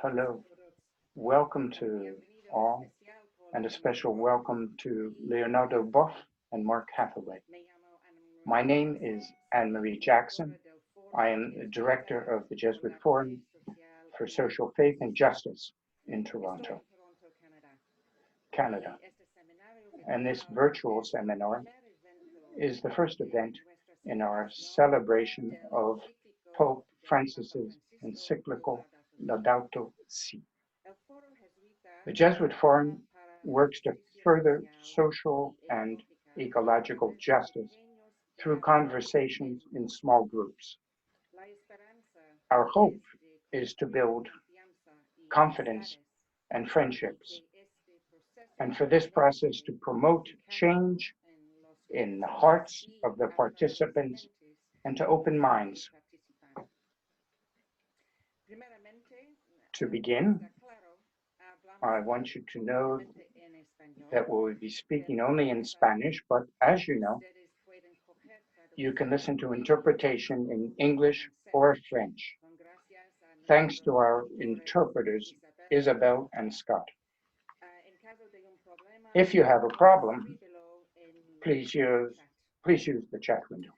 Hello, welcome to all, and a special welcome to Leonardo Boff and Mark Hathaway. My name is Anne-Marie Jackson. I am the director of the Jesuit Forum for Social Faith and Justice in Toronto, Canada. And this virtual seminar is the first event in our celebration of Pope Francis's encyclical Laudato Si. The Jesuit Forum works to further social and ecological justice through conversations in small groups. Our hope is to build confidence and friendships, and for this process to promote change in the hearts of the participants and to open minds. To begin, I want you to know that we'll be speaking only in Spanish, but as you know, you can listen to interpretation in English or French. Thanks to our interpreters, Isabel and Scott. If you have a problem, please use the chat window.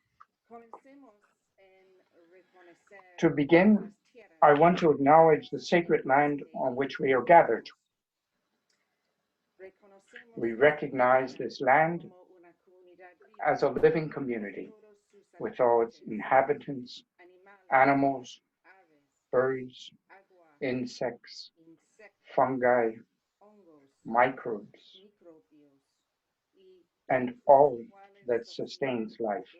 To begin, I want to acknowledge the sacred land on which we are gathered. We recognize this land as a living community with all its inhabitants, animals, birds, insects, fungi, microbes, and all that sustains life.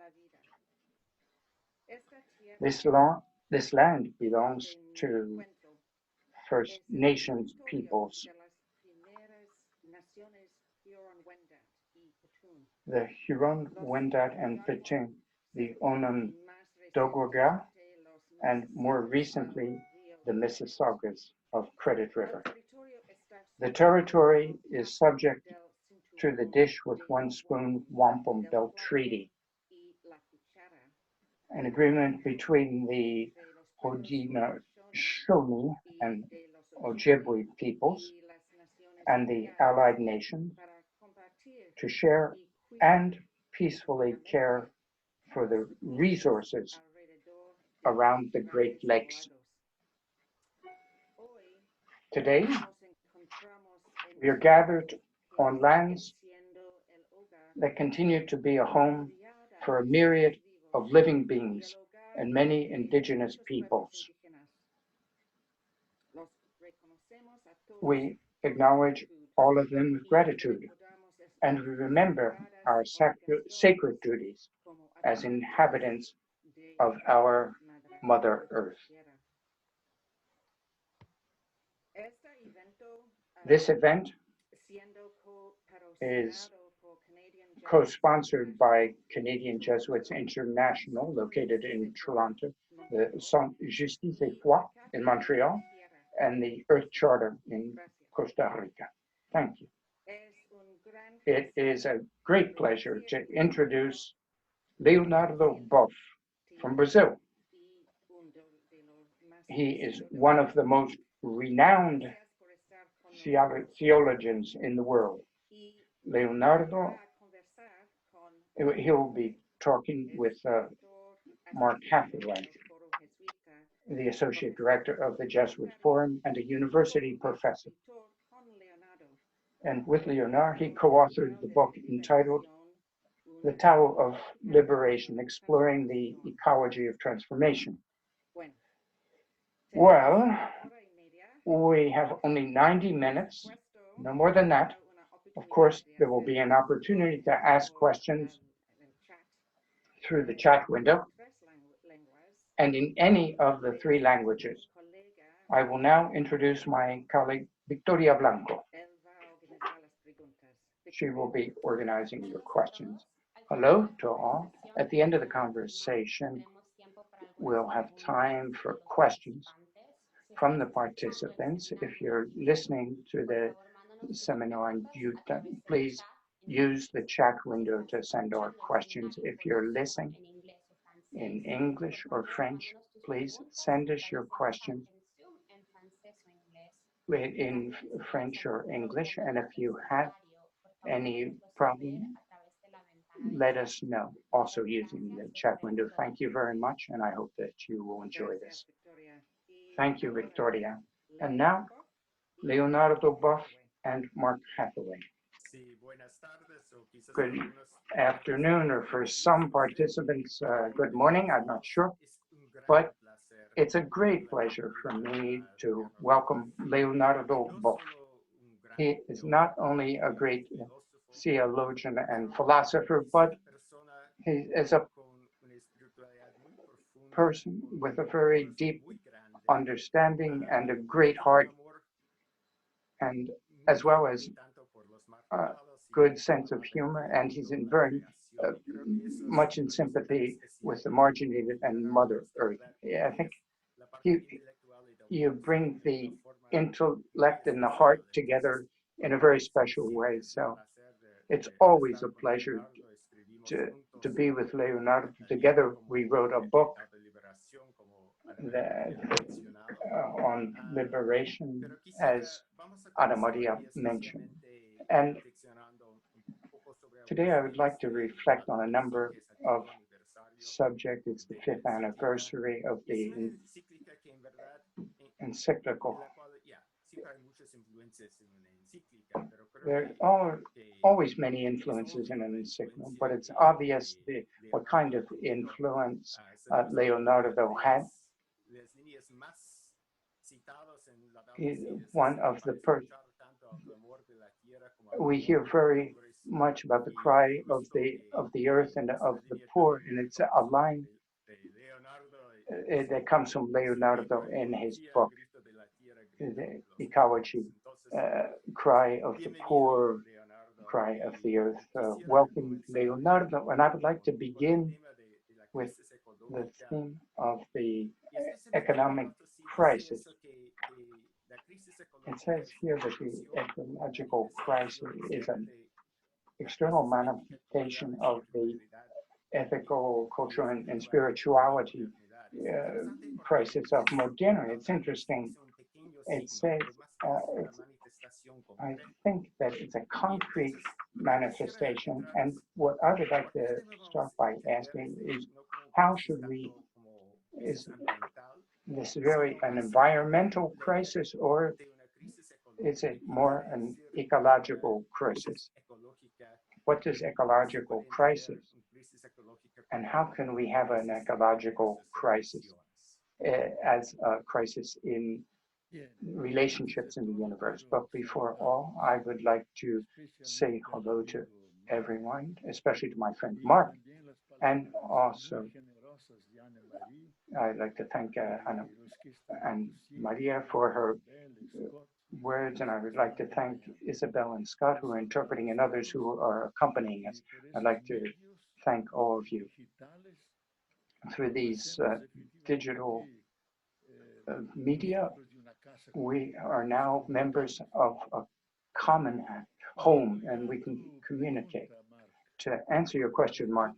This land belongs to First Nations peoples, the Huron-Wendat and Petun, the Onondaga, and more recently, the Mississaugas of Credit River. The territory is subject to the dish with one spoon wampum belt treaty, an agreement between the Haudenosaunee and Ojibwe peoples and the allied nations to share and peacefully care for the resources around the Great Lakes. Today, we are gathered on lands that continue to be a home for a myriad of living beings and many indigenous peoples. We acknowledge all of them with gratitude, and we remember our sacred duties as inhabitants of our Mother Earth. This event is co-sponsored by Canadian Jesuits International, located in Toronto, the Centre Justice et Foi in Montreal, and the Earth Charter in Costa Rica. Thank you. It is a great pleasure to introduce Leonardo Boff from Brazil. He is one of the most renowned theologians in the world. Leonardo, he'll be talking with Mark Hathaway, the Associate Director of the Jesuit Forum and a university professor. And with Leonardo, he co-authored the book entitled The Tao of Liberation, Exploring the Ecology of Transformation. Well, we have only 90 minutes, no more than that. Of course, there will be an opportunity to ask questions through the chat window and in any of the three languages. I will now introduce my colleague, Victoria Blanco. She will be organizing your questions. Hello to all. At the end of the conversation, we'll have time for questions from the participants. If you're listening to the seminar on YouTube, please use the chat window to send our questions. If you're listening in English or French, please send us your questions in French or English, and if you have any problem, let us know, also using the chat window. Thank you very much, and I hope that you will enjoy this. Thank you, Victoria. And now, Leonardo Boff and Mark Hathaway. Good afternoon, or for some participants, good morning, I'm not sure. But it's a great pleasure for me to welcome Leonardo Boff. He is not only a great theologian and philosopher, but he is a person with a very deep understanding and a great heart, and as well as a good sense of humor, and he's in very much in sympathy with the marginated and Mother Earth. I think you bring the intellect and the heart together in a very special way. So it's always a pleasure to be with Leonardo. Together we wrote a book that, on liberation, as Ana Maria mentioned. And today I would like to reflect on a number of subjects. It's the 5th anniversary of the encyclical. There are always many influences in an encyclical, but it's obvious what kind of influence Leonardo had. He's one of the we hear very much about the cry of the earth and of the poor, and it's a line that comes from Leonardo in his book, the Ecology, cry of the poor, cry of the earth. Welcome, Leonardo, and I would like to begin with the theme of the economic crisis. It says here that the ecological crisis is an external manifestation of the ethical, cultural, and spirituality crisis of modernity. It's interesting. It says, I think that it's a concrete manifestation. And what I would like to start by asking is, how should we, is this really an environmental crisis, or is it more an ecological crisis? What is ecological crisis? And how can we have an ecological crisis as a crisis in relationships in the universe? But before all, I would like to say hello to everyone, especially to my friend Mark, and also I'd like to thank Anna and Maria for her words, and I would like to thank Isabel and Scott, who are interpreting, and others who are accompanying us. I'd like to thank all of you. Through these digital media, we are now members of a common home, and we can communicate. To answer your question, Mark,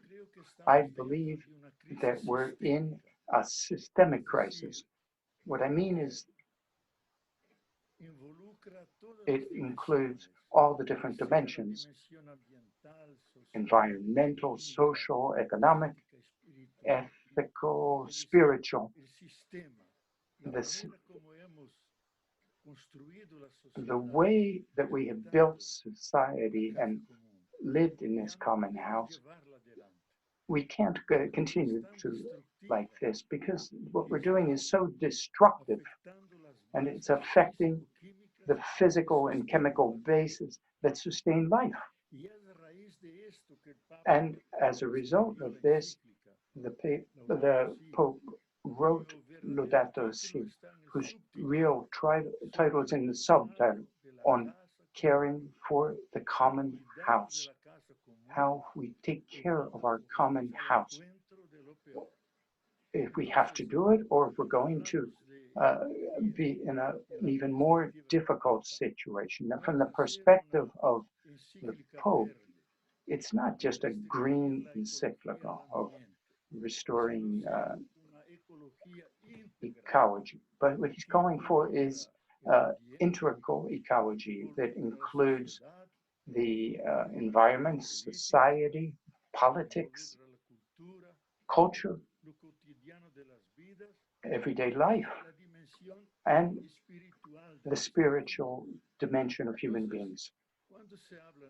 I believe that we're in a systemic crisis. What I mean is, it includes all the different dimensions: environmental, social, economic, ethical, spiritual. The way that we have built society and lived in this common house, we can't continue to like this, because what we're doing is so destructive, and it's affecting the physical and chemical bases that sustain life. And as a result of this, the Pope wrote Laudato Si, whose real title is in the subtitle, on caring for the common house, how we take care of our common house. If we have to do it, or if we're going to be in an even more difficult situation. Now, from the perspective of the Pope, it's not just a green encyclical of restoring ecology, but what he's calling for is integral ecology that includes the environment, society, politics, culture, everyday life, and the spiritual dimension of human beings.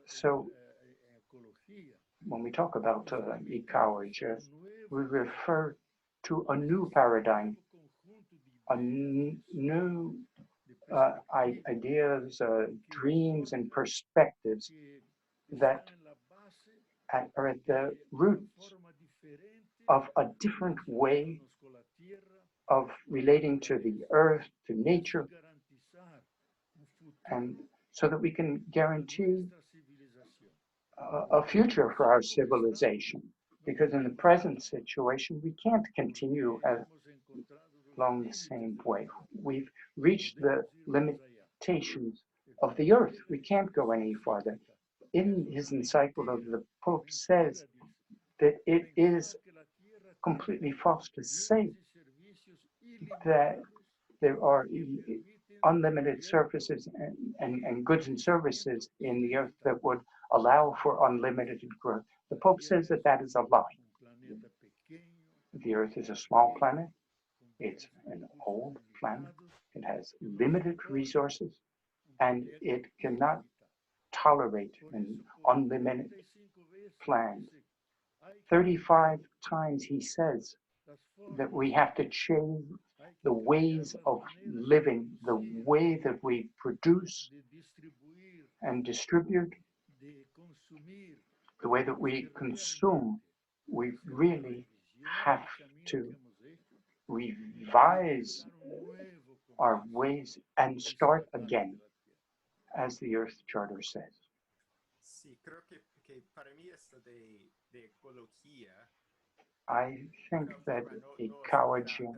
So when we talk about ecology, we refer to a new paradigm, a new ideas, dreams, and perspectives that are at the roots of a different way of relating to the earth, to nature, and so that we can guarantee a future for our civilization. Because in the present situation, we can't continue along the same way. We've reached the limitations of the earth. We can't go any farther. In his encyclical, the Pope says that it is completely false to say that there are unlimited surfaces and goods and services in the earth that would allow for unlimited growth. The Pope says that that is a lie. The earth is a small planet. It's an old planet. It has limited resources, and it cannot tolerate an unlimited plan. 35 times he says that we have to change the ways of living, the way that we produce and distribute, the way that we consume. We really have to revise our ways and start again, as the Earth Charter says. I think that ecology,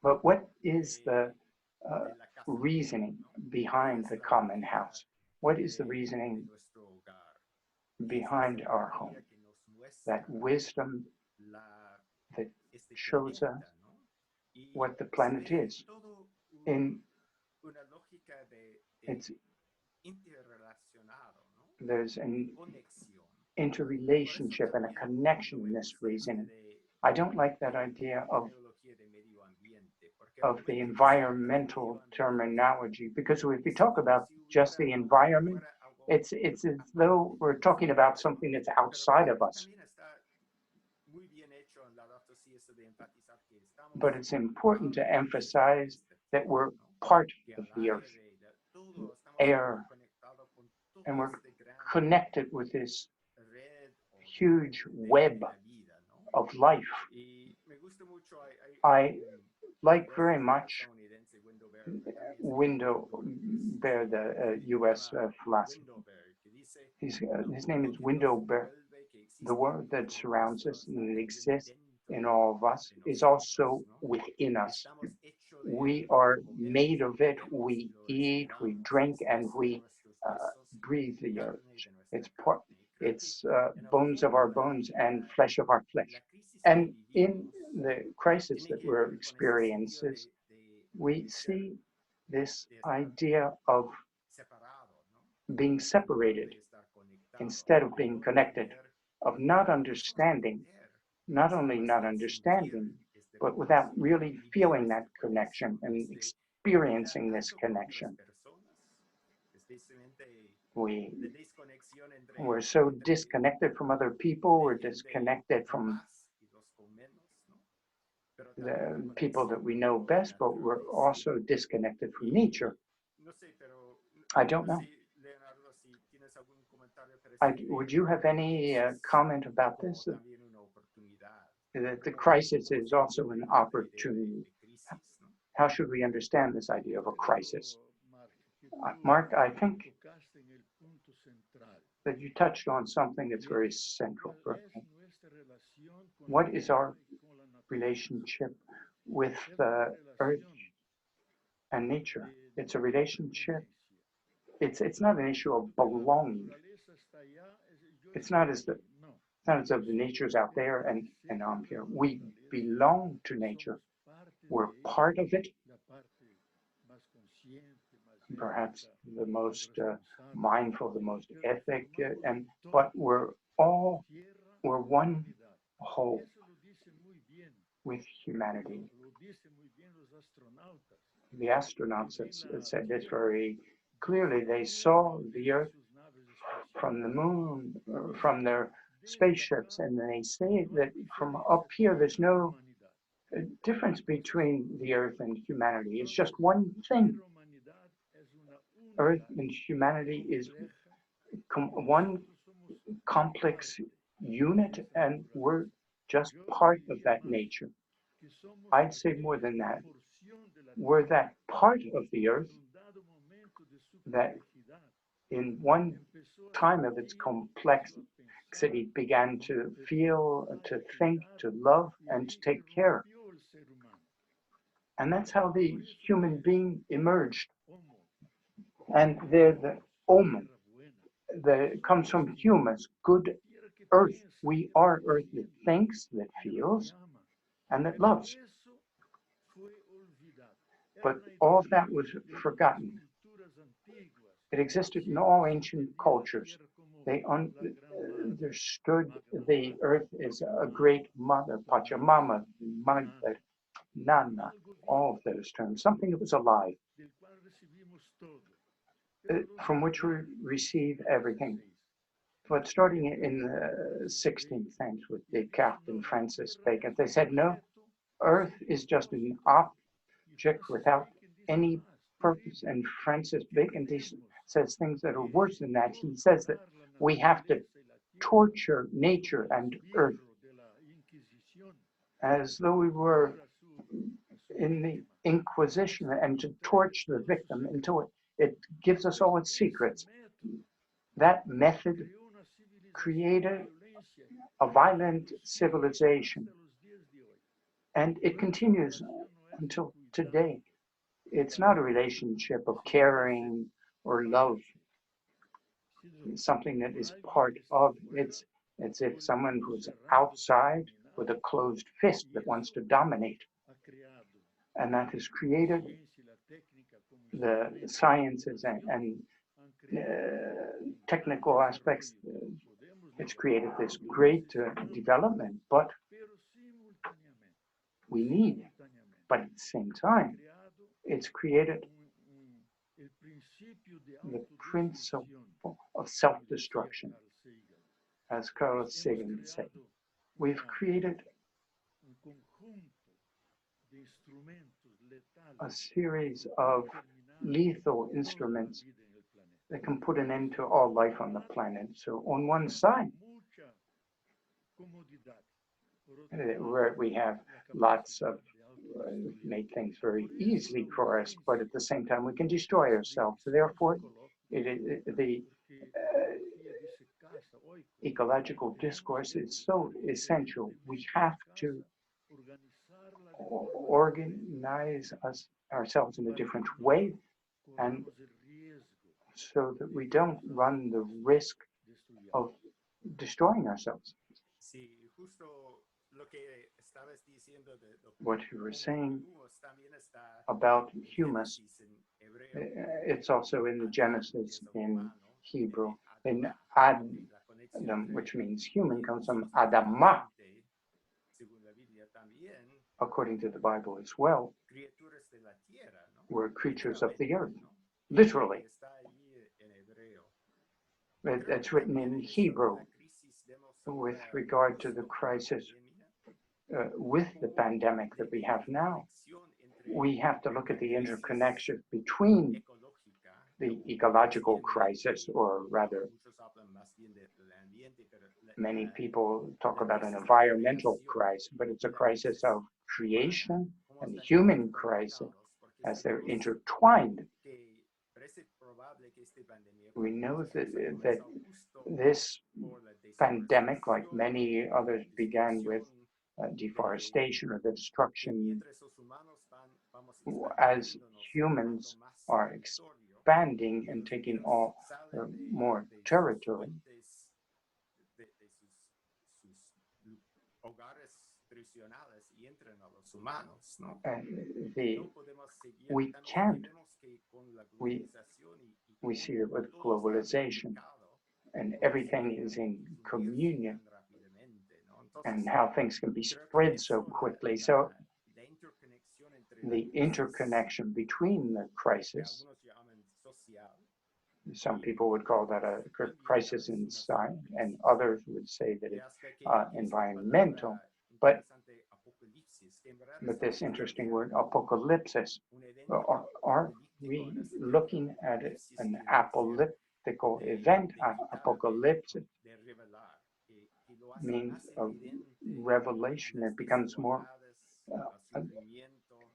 but what is the uh, reasoning behind the common house? What is the reasoning behind our home? That wisdom that shows us what the planet is. There's an interrelationship and a connection in this reasoning. I don't like that idea of the environmental terminology, because if we talk about just the environment, it's as though we're talking about something that's outside of us. But it's important to emphasize that we're part of the earth, air, and we're connected with this huge web of life. I like very much Bear, the US philosopher. His name is Bear. The world that surrounds us and exists in all of us is also within us. We are made of it. We eat, we drink, and we breathe the earth. It's bones of our bones and flesh of our flesh. And in the crisis that we're experiencing, we see this idea of being separated instead of being connected, of not understanding, not only not understanding, but without really feeling that connection and experiencing this connection. We're so disconnected from other people, we're disconnected from the people that we know best, but we're also disconnected from nature. I don't know. Would you have any comment about this? That the crisis is also an opportunity. How should we understand this idea of a crisis? Mark, I think that you touched on something that's very central for me. What is our relationship with the earth and nature? It's a relationship. It's not an issue of belonging. It's not as though the nature's out there and I'm here. We belong to nature. We're part of it, perhaps the most mindful, the most ethic, but we're one whole with humanity. The astronauts have said this very clearly. They saw the Earth from the moon, from their spaceships, and they say that from up here there's no difference between the Earth and humanity. It's just one thing. Earth and humanity is one complex unit, and we're just part of that nature. I'd say more than that. We're that part of the Earth that in one time of its complexity began to feel, to think, to love, and to take care. And that's how the human being emerged. And they're the omen that comes from humus, good earth. We are earth that thinks, that feels, and that loves. But all of that was forgotten. It existed in all ancient cultures. They understood the earth as a great mother, Pachamama, Mother, Nana, all of those terms, something that was alive, from which we receive everything. But starting in the 16th century with Descartes and Francis Bacon, they said, no, Earth is just an object without any purpose. And Francis Bacon says things that are worse than that. He says that we have to torture nature and Earth as though we were in the Inquisition, and to torch the victim until it gives us all its secrets. That method created a violent civilization, and it continues until today. It's not a relationship of caring or love. It's something that is part of it's if someone who's outside with a closed fist that wants to dominate, and that has created the sciences and technical aspects. It's created this great development, but at the same time, it's created the principle of self-destruction, as Carl Sagan said. We've created a series of lethal instruments that can put an end to all life on the planet. So on one side, where we have lots of made things very easily for us, but at the same time we can destroy ourselves. So therefore, the ecological discourse is so essential. We have to organize ourselves in a different way, and so that we don't run the risk of destroying ourselves. What you were saying about humus, it's also in the Genesis in Hebrew. In Adam, which means human, comes from Adamah, according to the Bible as well. We're creatures of the earth, literally. It's written in Hebrew with regard to the crisis with the pandemic that we have now. We have to look at the interconnection between the ecological crisis, or rather, many people talk about an environmental crisis, but it's a crisis of creation and the human crisis as they're intertwined. We know that this pandemic, like many others, began with deforestation or the destruction. As humans are expanding and taking all more territory, we can't we see it with globalization, and everything is in communion, and how things can be spread so quickly. So the interconnection between the crisis, some people would call that a crisis in science, and others would say that it's environmental. But this interesting word, apocalypsis, are we looking at an apocalyptical event? Apocalypse means a revelation. It becomes more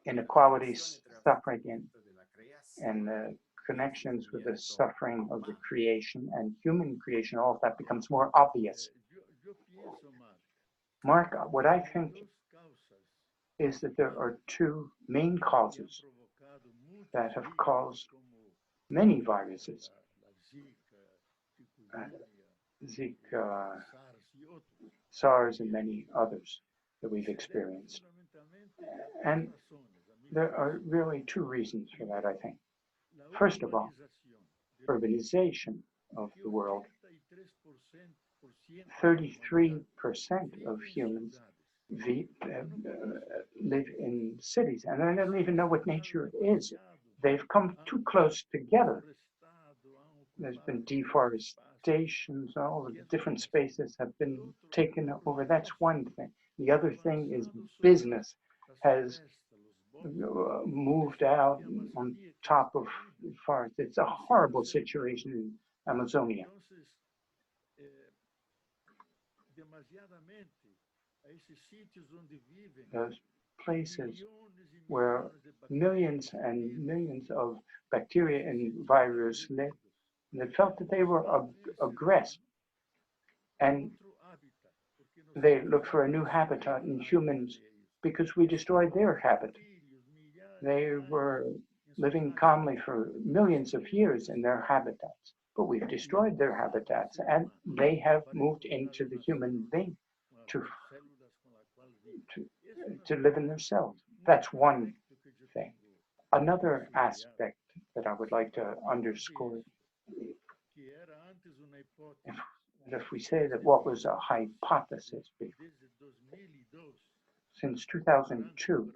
inequalities, suffering, and the connections with the suffering of the creation and human creation, all of that becomes more obvious. Mark, what I think is that there are two main causes that have caused many viruses, Zika, SARS, and many others that we've experienced. And there are really two reasons for that, I think. First of all, urbanization of the world. 33% of humans live in cities, and they don't even know what nature is. They've come too close together. There's been deforestation, all the different spaces have been taken over. That's one thing. The other thing is business has moved out on top of forests. It's a horrible situation in Amazonia. Those places where millions and millions of bacteria and viruses live, they felt that they were aggressed, and they looked for a new habitat in humans because we destroyed their habitat. They were living calmly for millions of years in their habitats, but we've destroyed their habitats, and they have moved into the human being to live in themselves. That's one thing. Another aspect that I would like to underscore, if we say that what was a hypothesis before, since 2002,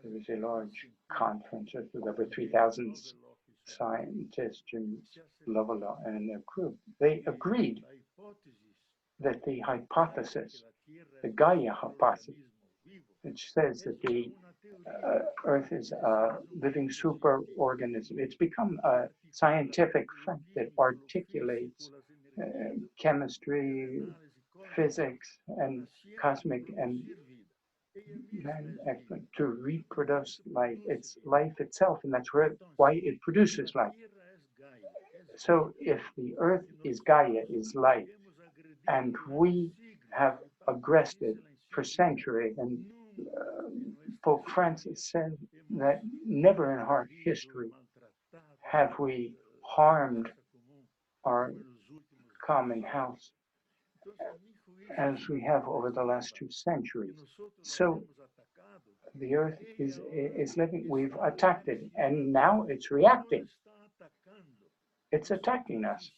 there was a large conference with over 3,000 scientists, James Lovelock and their group. They agreed that the hypothesis, the Gaia hypothesis, which says that the Earth is a living superorganism. It's become a scientific fact that articulates chemistry, physics, and cosmic and to reproduce life. It's life itself, and that's why it produces life. So if the Earth is Gaia, is life, and we have aggressed it for centuries, and Pope Francis said that never in our history have we harmed our common house as we have over the last 2 centuries. So the Earth is living, we've attacked it, and now it's reacting. It's attacking us.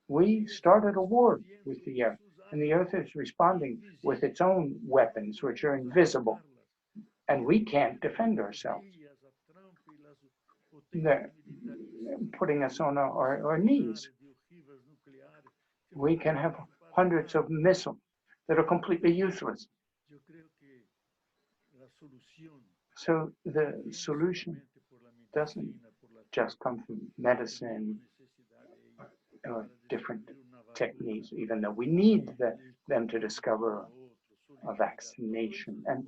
We started a war with the Earth, and the Earth is responding with its own weapons, which are invisible, and we can't defend ourselves. They're putting us on our knees. We can have hundreds of missiles that are completely useless. So the solution doesn't just come from medicine or different techniques, even though we need them to discover a vaccination. And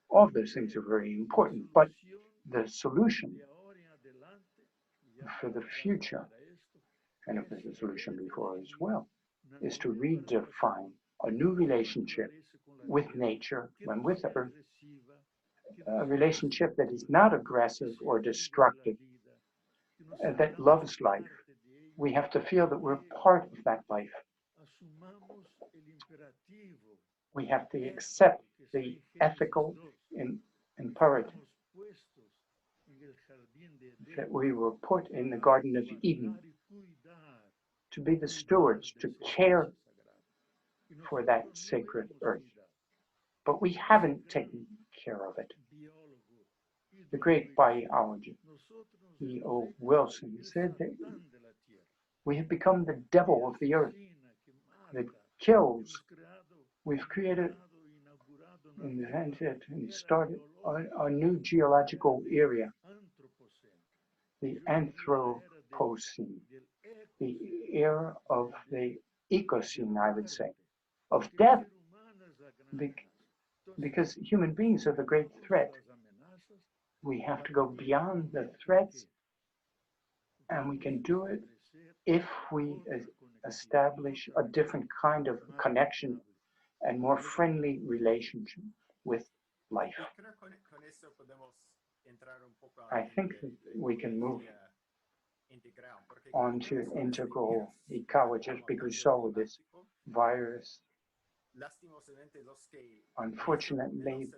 all those things are very important. But the solution for the future, and it was a solution before as well, is to redefine a new relationship with nature and with the Earth, a relationship that is not aggressive or destructive, that loves life. We have to feel that we're part of that life. We have to accept the ethical imperative that we were put in the Garden of Eden to be the stewards, to care for that sacred earth. But we haven't taken care of it. The great biologist, E.O. Wilson, said that we have become the devil of the earth that kills. We've created, invented, and started a new geological area, the Anthropocene, the era of the Ecocene, I would say, of death, because human beings are the great threat. We have to go beyond the threats, and we can do it if we establish a different kind of connection and more friendly relationship with life. I think that we can move on to integral ecology because we saw this virus. Unfortunately,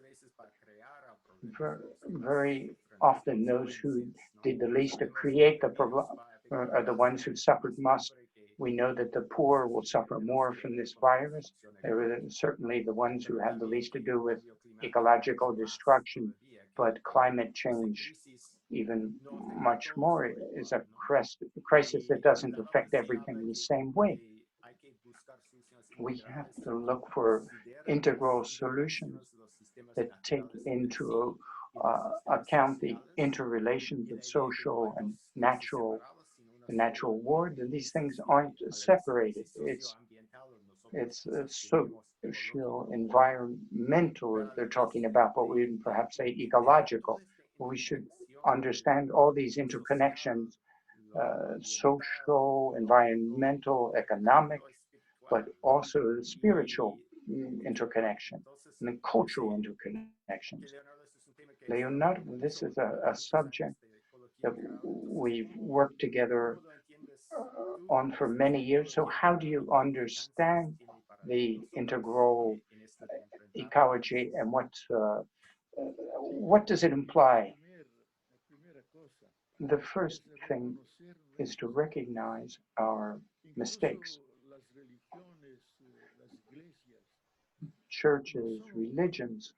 very often those who did the least to create the problem are the ones who suffered most. We know that the poor will suffer more from this virus. They were certainly the ones who had the least to do with ecological destruction, but climate change, even much more, is a crisis that doesn't affect everything in the same way. We have to look for integral solutions that take into account the interrelations of social and natural, the natural world, and these things aren't separated. It's social, environmental they're talking about, but we would perhaps say ecological. We should understand all these interconnections, social, environmental, economic, but also the spiritual interconnection and the cultural interconnections. Leonardo, this is a subject that we've worked together on for many years. So how do you understand the integral ecology and what does it imply? The first thing is to recognize our mistakes. Churches, religions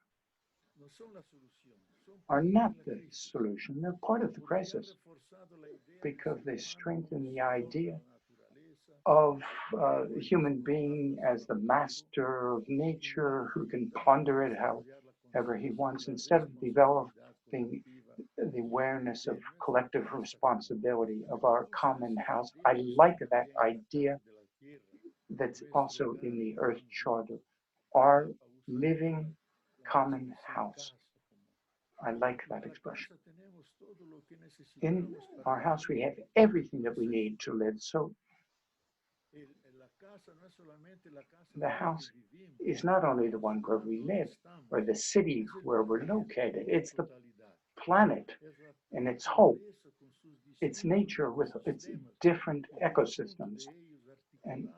are not the solution. They're part of the crisis because they strengthen the idea of the human being as the master of nature who can ponder it however he wants instead of developing the awareness of collective responsibility of our common house. I like that idea that's also in the Earth Charter, our living common house. I like that expression. In our house, we have everything that we need to live. So the house is not only the one where we live or the city where we're located, it's the planet and its whole, its nature with its different ecosystems, and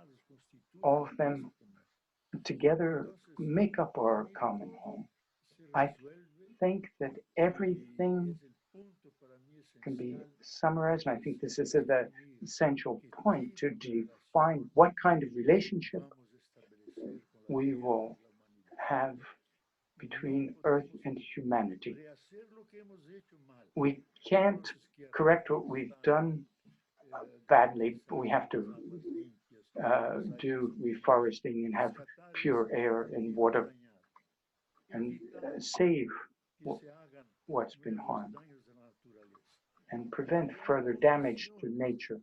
all of them together make up our common home. I think that everything can be summarized, and I think this is the essential point to define what kind of relationship we will have between Earth and humanity. We can't correct what we've done badly, but we have to do reforesting and have pure air and water and save what's been harmed and prevent further damage to nature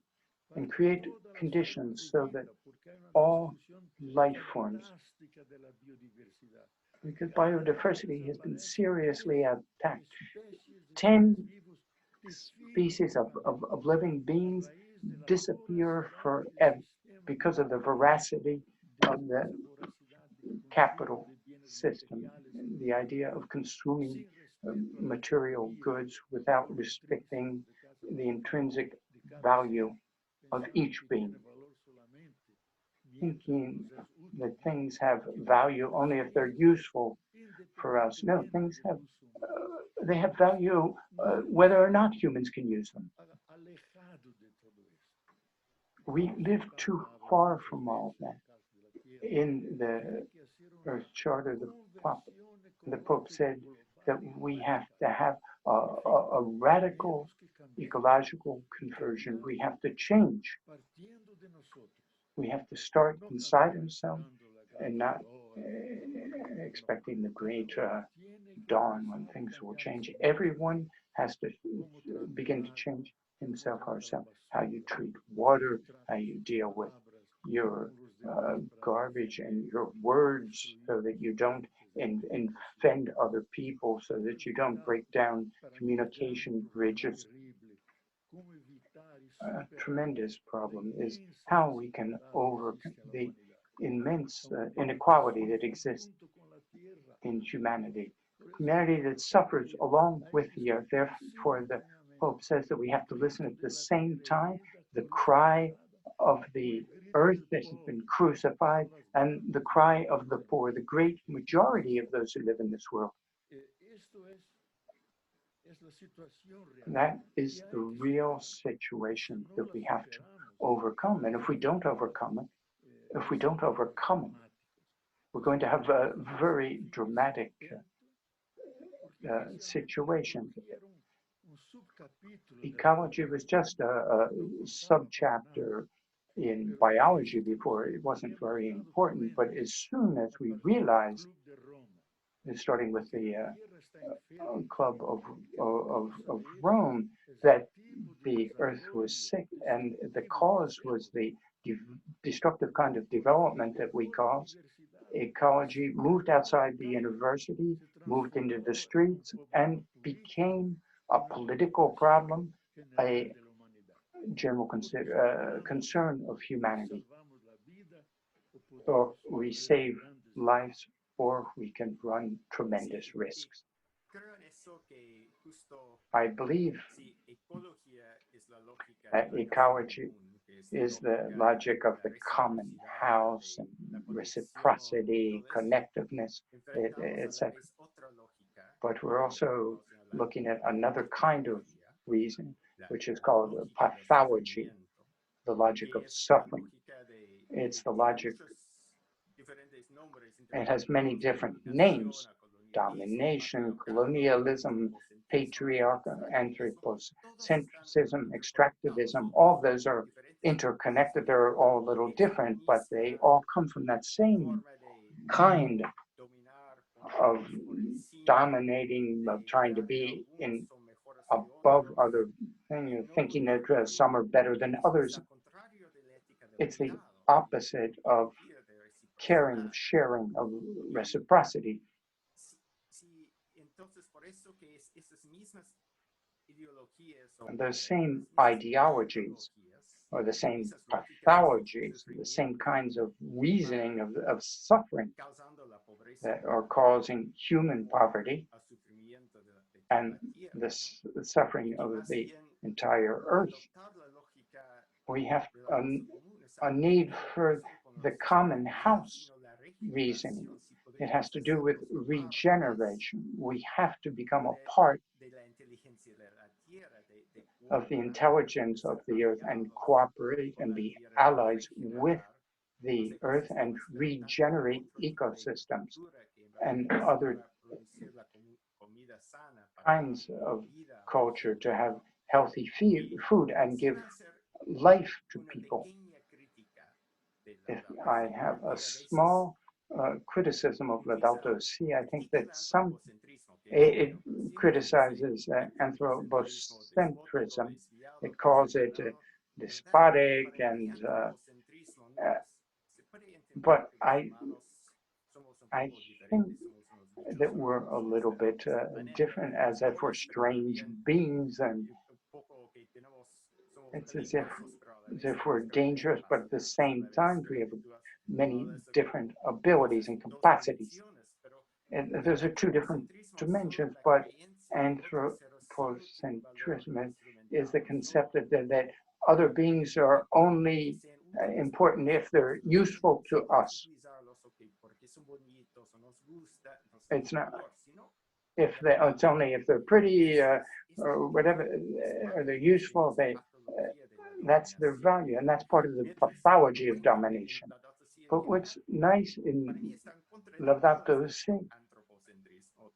and create conditions so that all life forms, because biodiversity has been seriously attacked. 10 species of living beings disappear forever because of the voracity of the capital system, the idea of consuming material goods without respecting the intrinsic value of each being, thinking that things have value only if they're useful for us. No, things have they have value whether or not humans can use them. We live too far from all that. In the Earth Charter, the Pope said that we have to have a radical ecological conversion. We have to change. We have to start inside ourselves and not expecting the great dawn when things will change. Everyone has to begin to change himself or herself. How you treat water, how you deal with your garbage and your words so that you don't offend other people, so that you don't break down communication bridges. A tremendous problem is how we can overcome the immense inequality that exists in humanity. Humanity that suffers along with the earth. Therefore, the Pope says that we have to listen at the same time the cry of the earth that has been crucified and the cry of the poor, the great majority of those who live in this world. That is the real situation that we have to overcome. And if we don't overcome it, we're going to have a very dramatic situation. Ecology was just a subchapter in biology before. It wasn't very important, but as soon as we realized, starting with the Club of Rome, that the earth was sick and the cause was the destructive kind of development that we caused, ecology moved outside the university, moved into the streets, and became a political problem, a general concern of humanity. So we save lives or we can run tremendous risks. I believe that ecology is the logic of the common house and reciprocity, connectiveness, etc. But we're also looking at another kind of reason, which is called pathology, the logic of suffering. It's the logic, it has many different names: domination, colonialism, patriarchy, anthropocentrism, extractivism. All of those are interconnected. They're all a little different, but they all come from that same kind of dominating, of trying to be above other things, thinking that some are better than others. It's the opposite of caring, sharing, of reciprocity. And those same ideologies or the same pathologies, the same kinds of reasoning of suffering that are causing human poverty and the suffering of the entire earth. We have a need for the common house reasoning. It has to do with regeneration. We have to become a part of the intelligence of the earth and cooperate and be allies with the earth and regenerate ecosystems and other kinds of culture to have healthy food and give life to people. If I have a small criticism of Laudato Si, I think that it criticizes anthropocentrism. It calls it despotic, and but I think that we're a little bit different, as if we're strange beings, and it's as if we're dangerous, but at the same time we have many different abilities and capacities. And those are two different dimensions, but anthropocentrism is the concept that other beings are only important if they're useful to us. It's not. if they, it's only if they're pretty or whatever, or they're useful, that's their value, and that's part of the pathology of domination. But what's nice in Laudato Si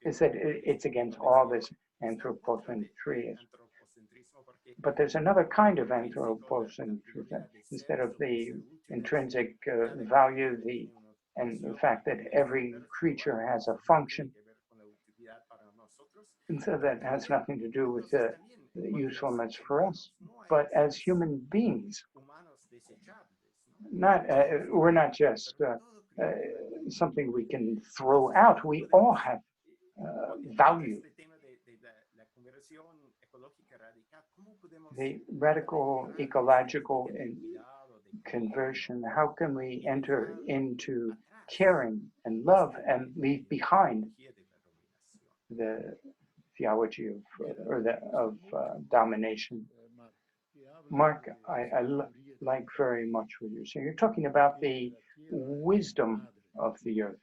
is that it's against all this anthropocentrism. But there's another kind of anthropocentrism. Instead of the intrinsic value, and the fact that every creature has a function, and so that has nothing to do with the usefulness for us. But as human beings, we're not just something we can throw out. We all have value. The radical ecological conversion, how can we enter into caring and love and leave behind the theology of domination? Mark, I like very much what you're saying. You're talking about the wisdom of the earth.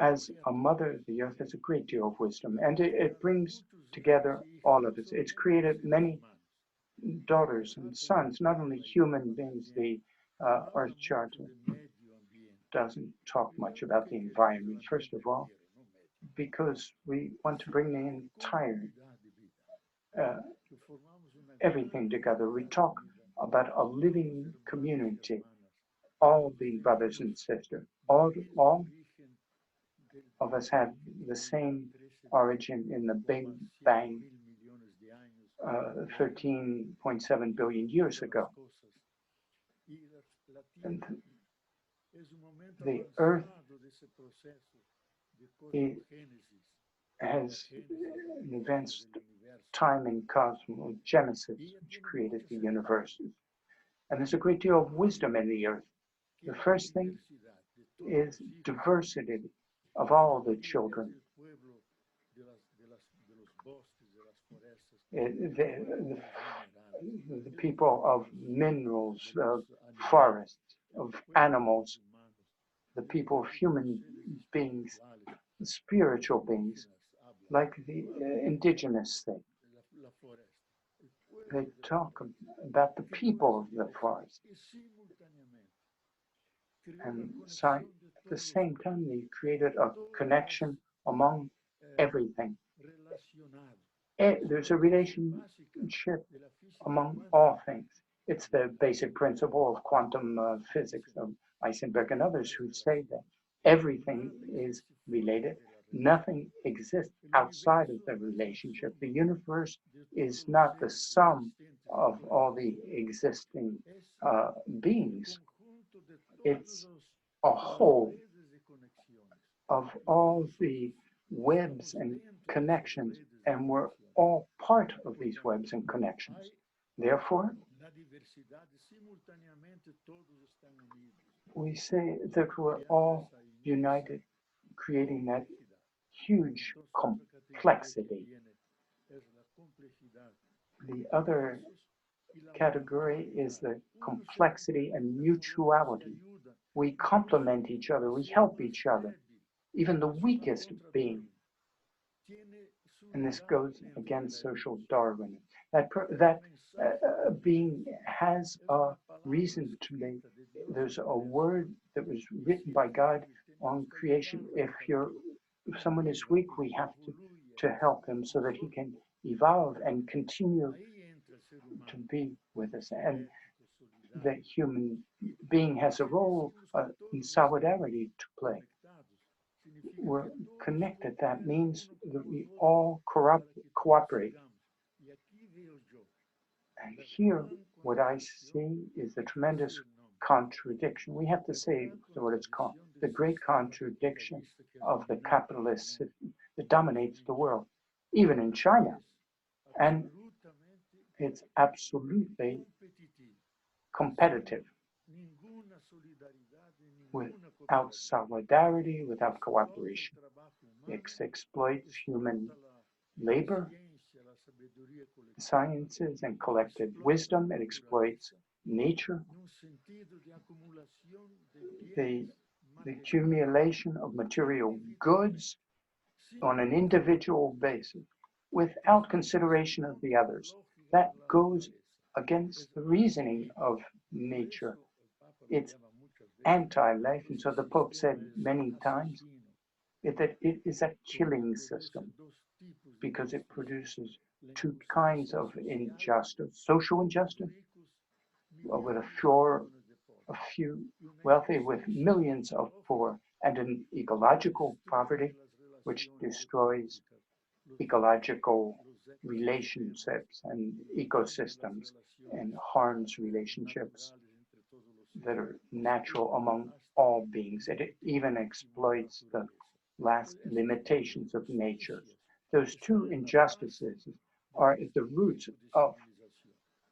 As a mother, the earth has a great deal of wisdom, and it brings together all of us. It's created many daughters and sons, not only human beings. The Earth Charter doesn't talk much about the environment, first of all, because we want to bring the entire everything together. We talk about a living community, all being brothers and sisters. All of us have the same origin in the Big Bang 13.7 billion years ago. And the Earth has an advanced time in cosmogenesis, which created the universe. And there's a great deal of wisdom in the Earth. The first thing is diversity of all the children. The people of minerals, of forests, of animals, the people of human beings, spiritual beings, like the indigenous thing. They talk about the people of the forest. And so at the same time, they created a connection among everything. There's a relationship among all things. It's the basic principle of quantum physics of Heisenberg and others who say that everything is related. Nothing exists outside of the relationship. The universe is not the sum of all the existing beings. It's a whole of all the webs and connections, and we're all part of these webs and connections. Therefore, we say that we're all united, creating that huge complexity. The other category is the complexity and mutuality. We complement each other, we help each other, even the weakest being. And this goes against social Darwinism. That being has a reason to be. There's a word that was written by God on creation. If someone is weak, we have to help him so that he can evolve and continue to be with us. And the human being has a role in solidarity to play. We're connected. That means that we all cooperate. And here, what I see is the tremendous contradiction. We have to say what it's called the great contradiction of the capitalist system that dominates the world, even in China. And it's absolutely competitive. Without solidarity, without cooperation, it exploits human labor, sciences, and collective wisdom. It exploits nature. The the accumulation of material goods on an individual basis without consideration of the others. That goes against the reasoning of nature. It's anti-life, and so the Pope said many times that it is a killing system because it produces two kinds of injustice: social injustice, with a few wealthy with millions of poor, and an ecological poverty, which destroys ecological relationships and ecosystems and harms relationships that are natural among all beings. It even exploits the last limitations of nature. Those two injustices are at the roots of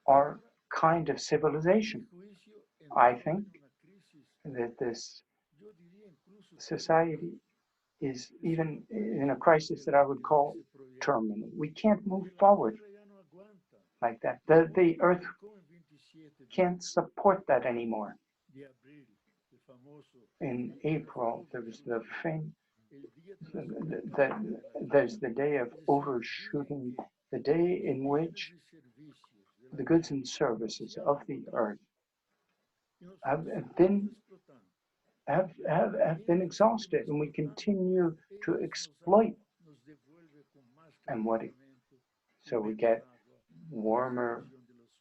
our kind of civilization. I think that this society is even in a crisis that I would call terminal. We can't move forward like that. The earth can't support that anymore. In April, there was there's the day of overshooting, the day in which the goods and services of the earth have been have been exhausted, and we continue to exploit. And so we get warmer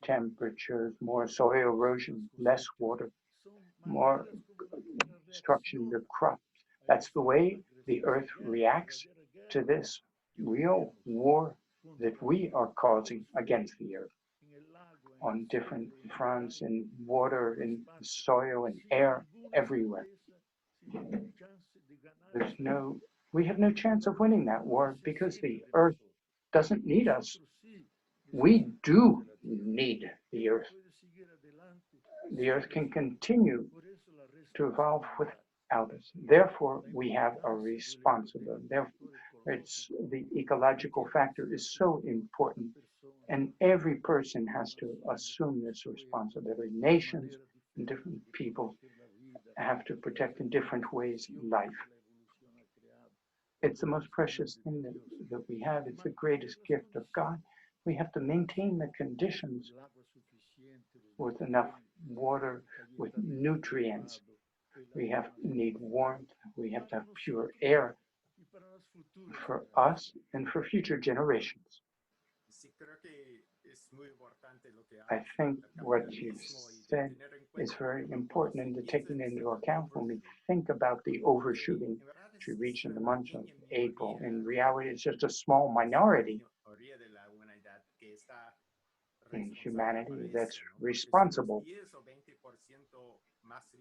temperatures, more soil erosion, less water, more destruction of crops. That's the way the earth reacts to this real war that we are causing against the earth on different fronts, in water, in soil, and air, everywhere. We have no chance of winning that war because the earth doesn't need us. We do need the earth. The earth can continue to evolve without us. Therefore, we have a responsibility. Therefore, the ecological factor is so important, and every person has to assume this responsibility. Nations and different people have to protect in different ways life. It's the most precious thing that we have. It's the greatest gift of God. We have to maintain the conditions with enough water, with nutrients. We need warmth. We have to have pure air for us and for future generations. I think what you've said is very important, and taking into account when we think about the overshooting to reach in the month of April. In reality, it's just a small minority in humanity that's responsible.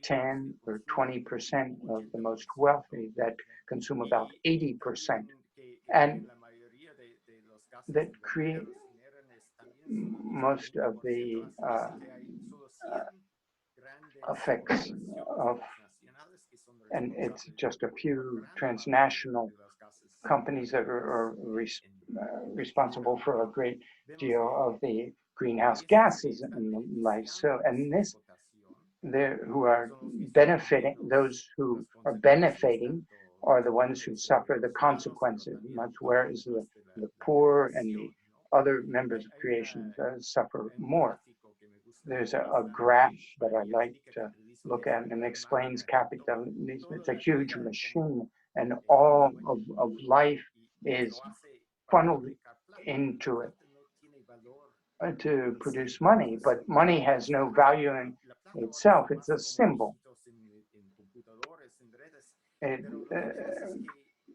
10 or 20% of the most wealthy that consume about 80%, and that create most of the effects of, and it's just a few transnational companies that are responsible for a great deal of the greenhouse gases in life. So, and this, who are benefiting, those who are benefiting are the ones who suffer the consequences, whereas the poor and the other members of creation suffer more. There's a graph that I like to look at, and explains capitalism. It's a huge machine, and all of life is funneled into it to produce money, but money has no value in itself. It's a symbol. And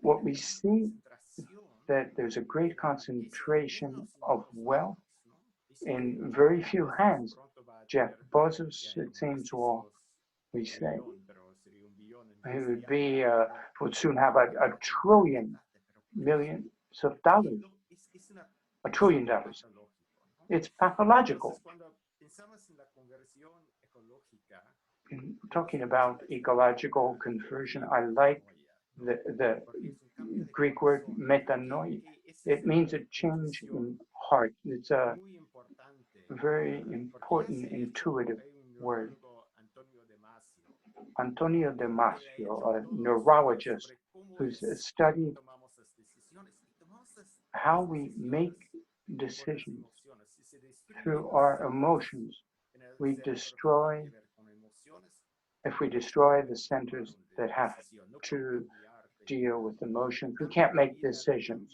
what we see is that there's a great concentration of wealth in very few hands. Jeff Bezos, it seems, we say, would soon have a trillion millions of dollars, $1 trillion. It's pathological. In talking about ecological conversion, I like the Greek word metanoia. It means a change in heart. It's a very important intuitive word. Antonio Damasio, a neurologist who's studied how we make decisions through our emotions. We destroy, if we destroy the centers that have to deal with emotions, we can't make decisions.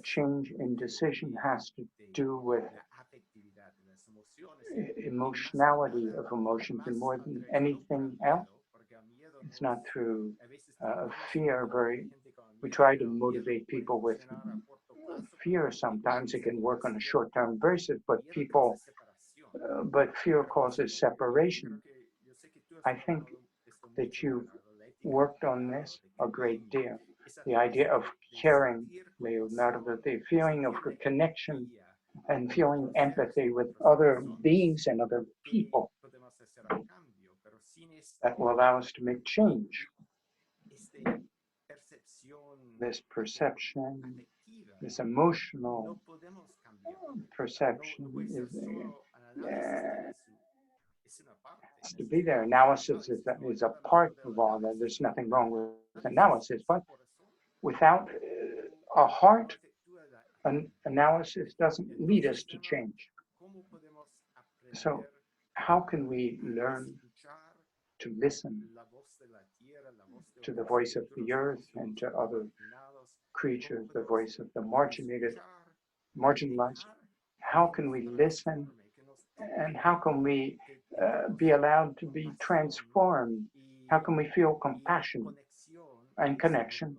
Change in decision has to do with emotionality of emotions, and more than anything else, it's not through fear. We try to motivate people with fear. Sometimes it can work on a short-term basis, but fear causes separation. I think that you've worked on this a great deal. The idea of caring, Leonardo, the feeling of connection and feeling empathy with other beings and other people that will allow us to make change. This perception, this emotional perception has to be there. Analysis is a part of all that. There's nothing wrong with analysis, but without a heart, an analysis doesn't lead us to change. So how can we learn to listen to the voice of the earth and to other creatures, the voice of the marginalized? How can we listen, and how can we be allowed to be transformed? How can we feel compassion and connection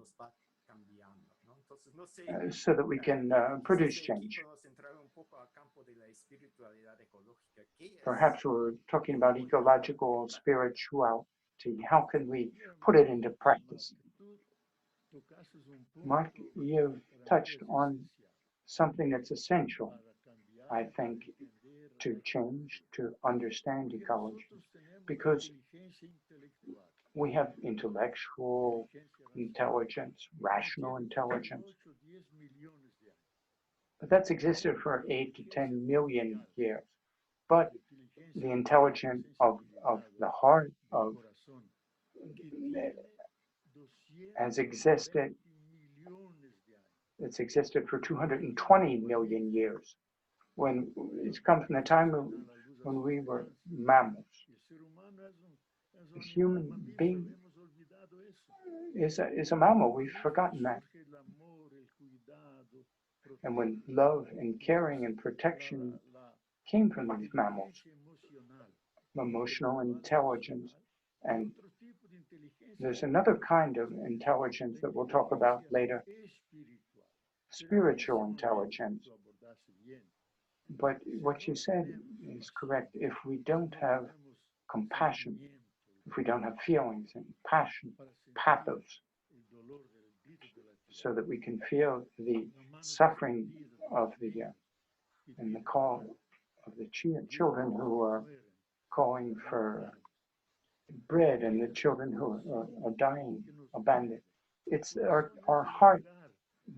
so that we can produce change? Perhaps we're talking about ecological spirituality. How can we put it into practice? Mark, you've touched on something that's essential, I think, to change, to understand ecology, because we have intellectual intelligence, rational intelligence, but that's existed for 8 to 10 million years. But the intelligence of the heart has existed. It's existed for 220 million years. When it's come from the time when we were mammals. This human being is a mammal. We've forgotten that. And when love and caring and protection came from these mammals, emotional intelligence, and there's another kind of intelligence that we'll talk about later, spiritual intelligence. But what you said is correct. If we don't have compassion, if we don't have feelings and passion, pathos, so that we can feel the suffering of and the call of the children who are calling for bread and the children who are dying, abandoned. It's our heart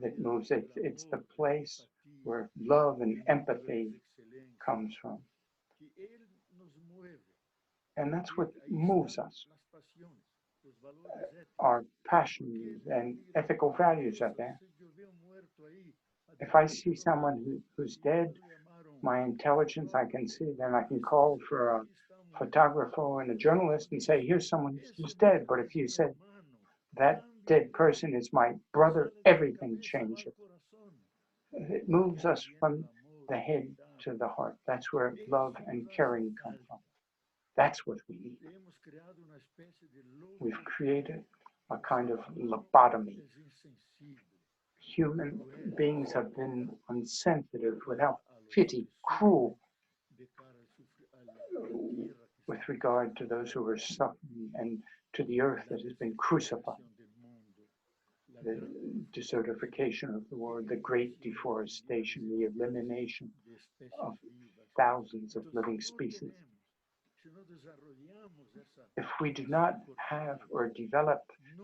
that moves. It's the place where love and empathy comes from. And that's what moves us. Our passions and ethical values are there. If I see someone who's dead, my intelligence, I can see, then I can call for a photographer and a journalist and say, here's someone who's dead. But if you said, that dead person is my brother, everything changes. It moves us from the head to the heart. That's where love and caring come from. That's what we need. We've created a kind of lobotomy. Human beings have been insensitive, without pity, cruel, with regard to those who are suffering and to the earth that has been crucified. The desertification of the world, the great deforestation, the elimination of thousands of living species. If we do not have or develop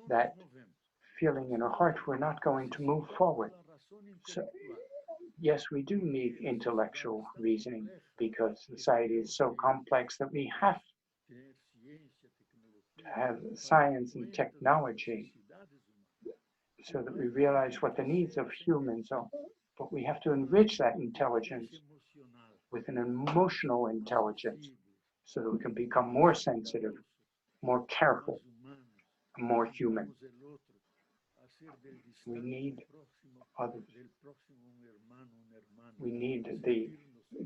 that feeling in our heart, we're not going to move forward. So, yes, we do need intellectual reasoning because society is so complex that we have have science and technology so that we realize what the needs of humans are. But we have to enrich that intelligence with an emotional intelligence so that we can become more sensitive, more careful, more human. We need others. We need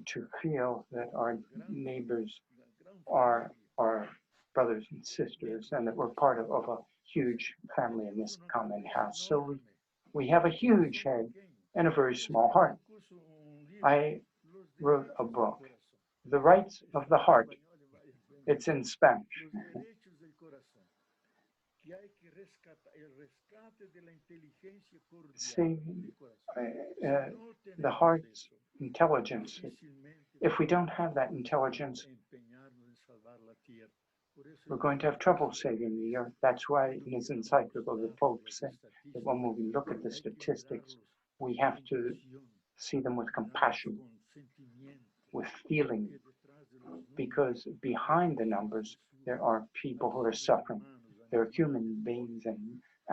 to feel that our neighbors are our brothers and sisters and that we're part of a huge family in this common house. So we have a huge head and a very small heart. I wrote a book, The Rights of the Heart. It's in Spanish. Saving the heart's intelligence. If we don't have that intelligence, we're going to have trouble saving the earth. That's why in his encyclical, the Pope said that when we look at the statistics, we have to see them with compassion, with feeling, because behind the numbers, there are people who are suffering. There are human beings and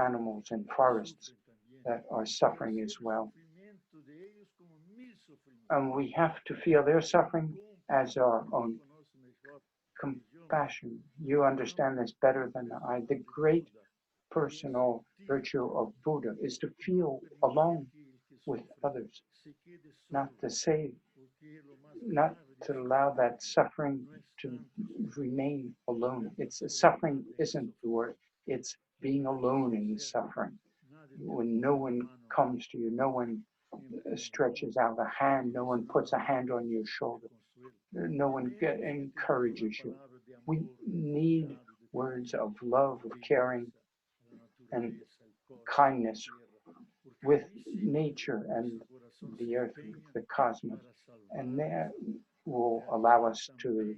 animals and forests that are suffering as well. And we have to feel their suffering as our own. Compassion. You understand this better than I. The great personal virtue of Buddha is to feel alone with others, not to save, not to allow that suffering to remain alone. It's suffering isn't the word, it's being alone in the suffering. When no one comes to you, no one stretches out a hand, no one puts a hand on your shoulder, no one encourages you. We need words of love, of caring, and kindness with nature and the earth, the cosmos. And that will allow us to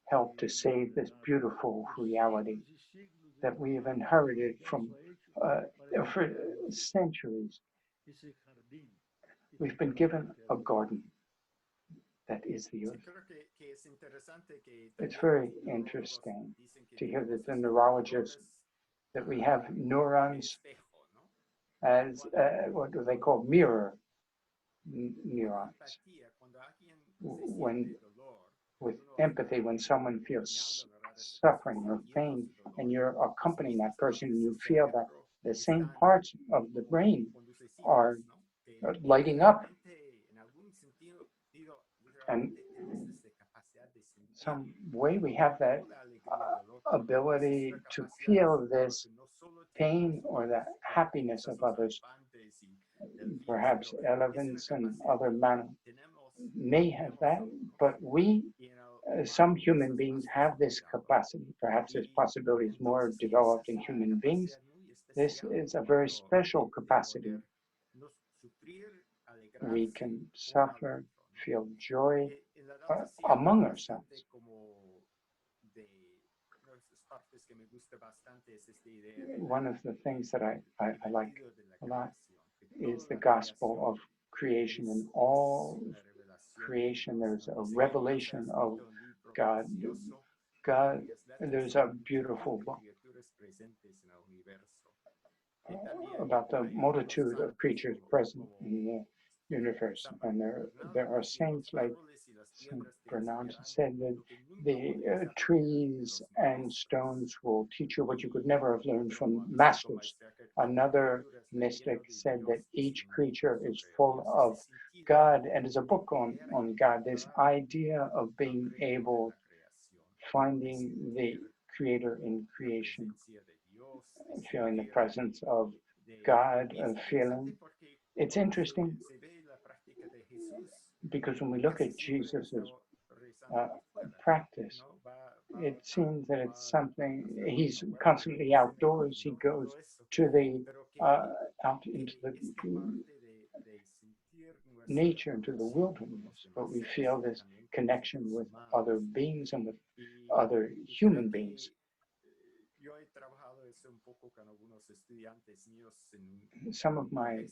help to save this beautiful reality that we have inherited from for centuries. We've been given a garden that is the earth. It's very interesting to hear that the neurologists that we have neurons as what do they call mirror neurons. When with empathy, when someone feels suffering or pain, and you're accompanying that person, and you feel that the same parts of the brain are lighting up, and some way we have that ability to feel this pain or the happiness of others. Perhaps elephants and other mammals may have that, but we, some human beings have this capacity. Perhaps this possibility is more developed in human beings. This is a very special capacity. We can suffer, feel joy among ourselves. One of the things that I like a lot is the gospel of creation. In all creation, there's a revelation of God. God, there's a beautiful book about the multitude of creatures present in the universe. And there are saints like St. Bernard said that the trees and stones will teach you what you could never have learned from masters. Another mystic said that each creature is full of God, and there's a book on God, this idea of being able, finding the creator in creation, feeling the presence of God, and feeling. It's interesting because when we look at Jesus's practice, it seems that it's something, he's constantly outdoors, he goes to the out into the nature, into the wilderness, but we feel this connection with other beings and with other human beings. Some of my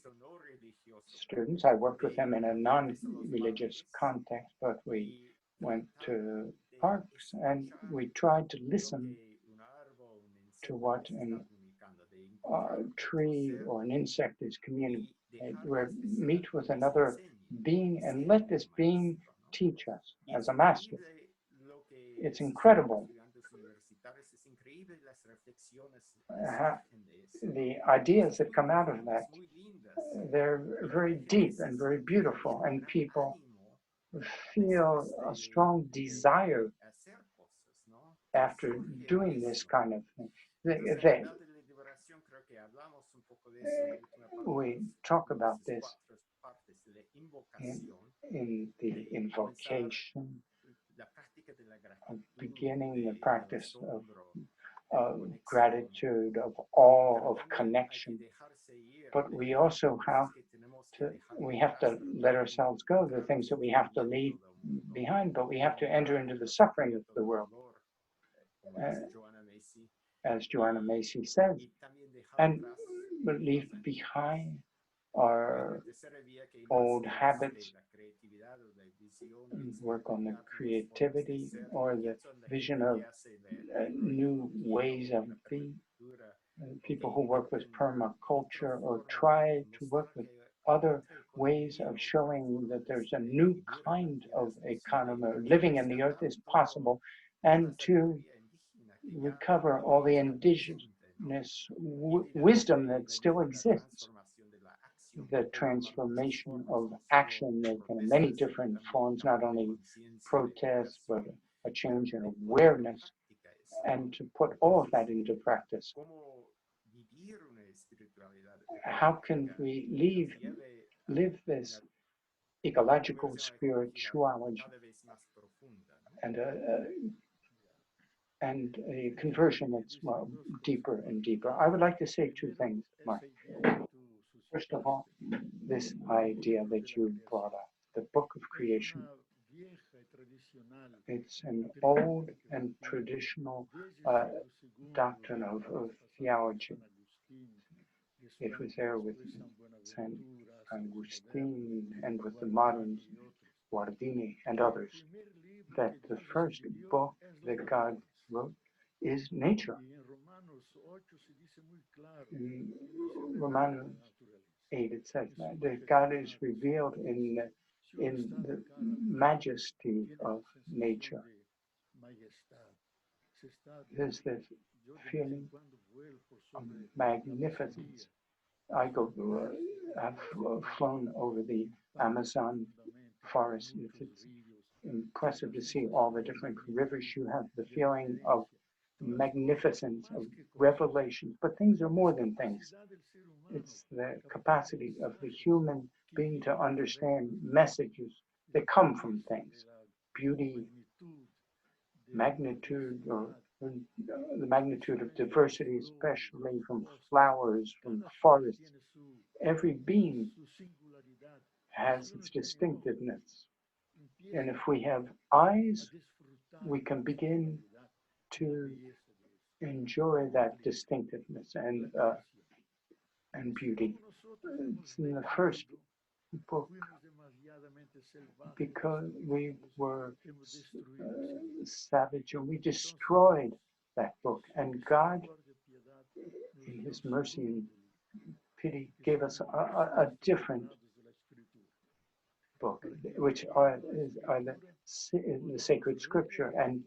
students, I worked with them in a non-religious context, but we went to parks and we tried to listen to what a tree or an insect is communicating. We meet with another being and let this being teach us as a master. It's incredible. The ideas that come out of that, they're very deep and very beautiful, and people feel a strong desire after doing this kind of thing. We talk about this in the invocation, of beginning the practice of gratitude, of awe, of connection. But we also have to let ourselves go, the things that we have to leave behind, but we have to enter into the suffering of the world, as Joanna Macy says, and leave behind our old habits, work on the creativity or the vision of new ways of being. People who work with permaculture or try to work with other ways of showing that there's a new kind of economy, living in the earth is possible, and to recover all the indigenous wisdom that still exists. The transformation of action in many different forms, not only protest, but a change in awareness, and to put all of that into practice. How can we live this ecological spirituality and a conversion that's deeper and deeper? I would like to say two things, Mark. First of all, this idea that you brought up, the book of creation. It's an old and traditional doctrine of theology. It was there with Saint Augustine and with the moderns, Guardini and others, that the first book that God wrote is nature. In Romans 8, it says that God is revealed in the majesty of nature. There's this feeling of magnificence. I've flown over the Amazon forest. It's impressive to see all the different rivers. You have the feeling of magnificence, of revelation. But things are more than things. It's the capacity of the human being to understand messages that come from things. Beauty, magnitude, or the magnitude of diversity, especially from flowers, from forests. Every being has its distinctiveness. And if we have eyes, we can begin to enjoy that distinctiveness and beauty. It's in the first book because we were savage and we destroyed that book. And God, in His mercy and pity, gave us a different book, which are the sacred scripture. And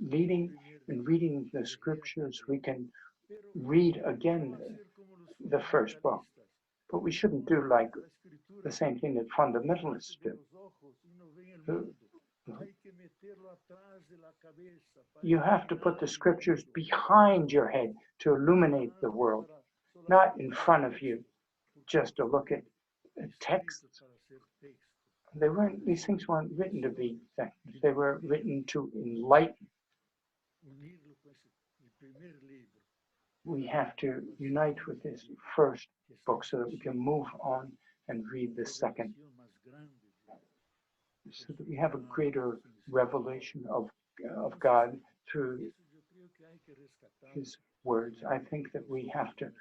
reading the scriptures, we can read again the first book. But we shouldn't do like the same thing that fundamentalists do. You have to put the scriptures behind your head to illuminate the world, not in front of you, just to look at texts. These things weren't written to be things. They were written to enlighten. We have to unite with this first book so that we can move on and read the second, so that we have a greater revelation of God through His words. I think that we have to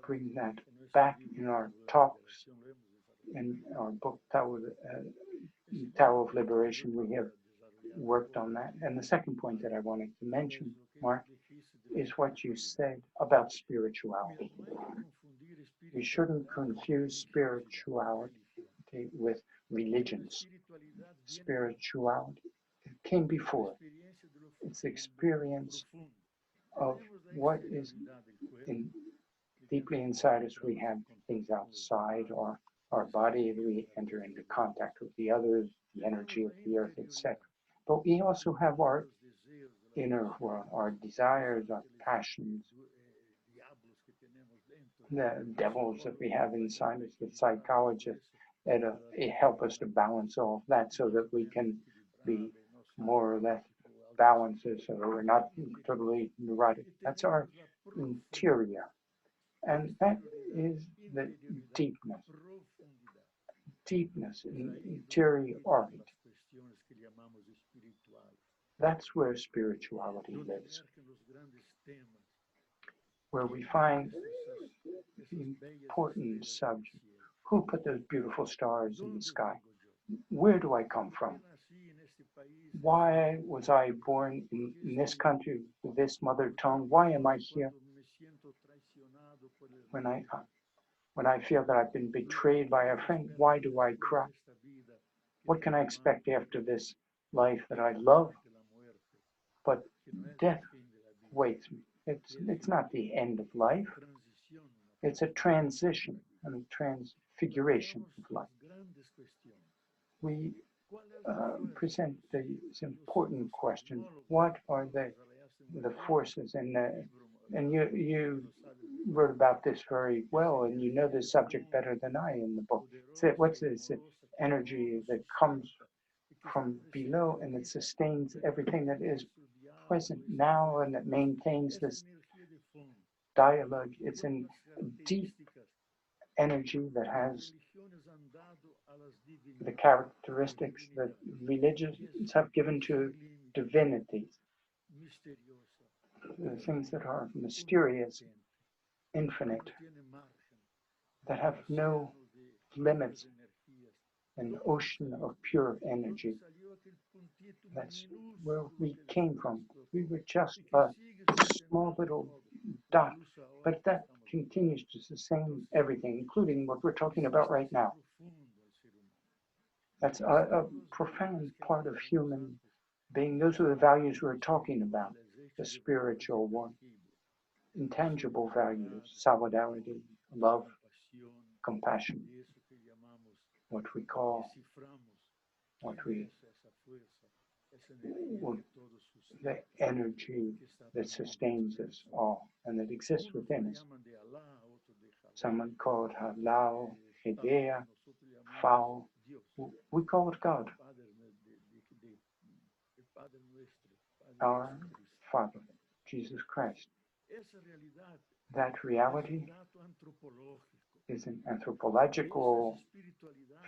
bring that back in our talks, in our book, Tao of Liberation. We have worked on that. And the second point that I wanted to mention, Mark, is what you said about spirituality. We shouldn't confuse spirituality with religions. Spirituality came before. It's the experience of what is in, deeply inside us. We have things outside our body. We enter into contact with the others, the energy of the earth, etc. But we also have our inner world, our desires, our passions, the devils that we have inside us, the psychologists that help us to balance all of that so that we can be more or less balanced so we're not totally neurotic. That's our interior. And that is the deepness in interiority. That's where spirituality lives, where we find the important subject. Who put those beautiful stars in the sky? Where do I come from? Why was I born in this country with this mother tongue? Why am I here? When I feel that I've been betrayed by a friend, why do I cry? What can I expect after this life that I love? But death waits me. It's not the end of life. It's a transition and a transfiguration of life. We present these important questions. What are the forces? And you wrote about this very well, and you know the subject better than I in the book. So what's this energy that comes from below and it sustains everything that is present now and that maintains this dialogue? It's a deep energy that has the characteristics that religions have given to divinities, the things that are mysterious, infinite, that have no limits, an ocean of pure energy. That's where we came from. We were just a small little dot, but that continues to sustain everything, including what we're talking about right now. That's a profound part of human being. Those are the values we're talking about, the spiritual one. Intangible values, solidarity, love, compassion, what we the energy that sustains us all and that exists within us. Someone called halal, Hedea, foul. We call it God, our Father, Jesus Christ. That reality is an anthropological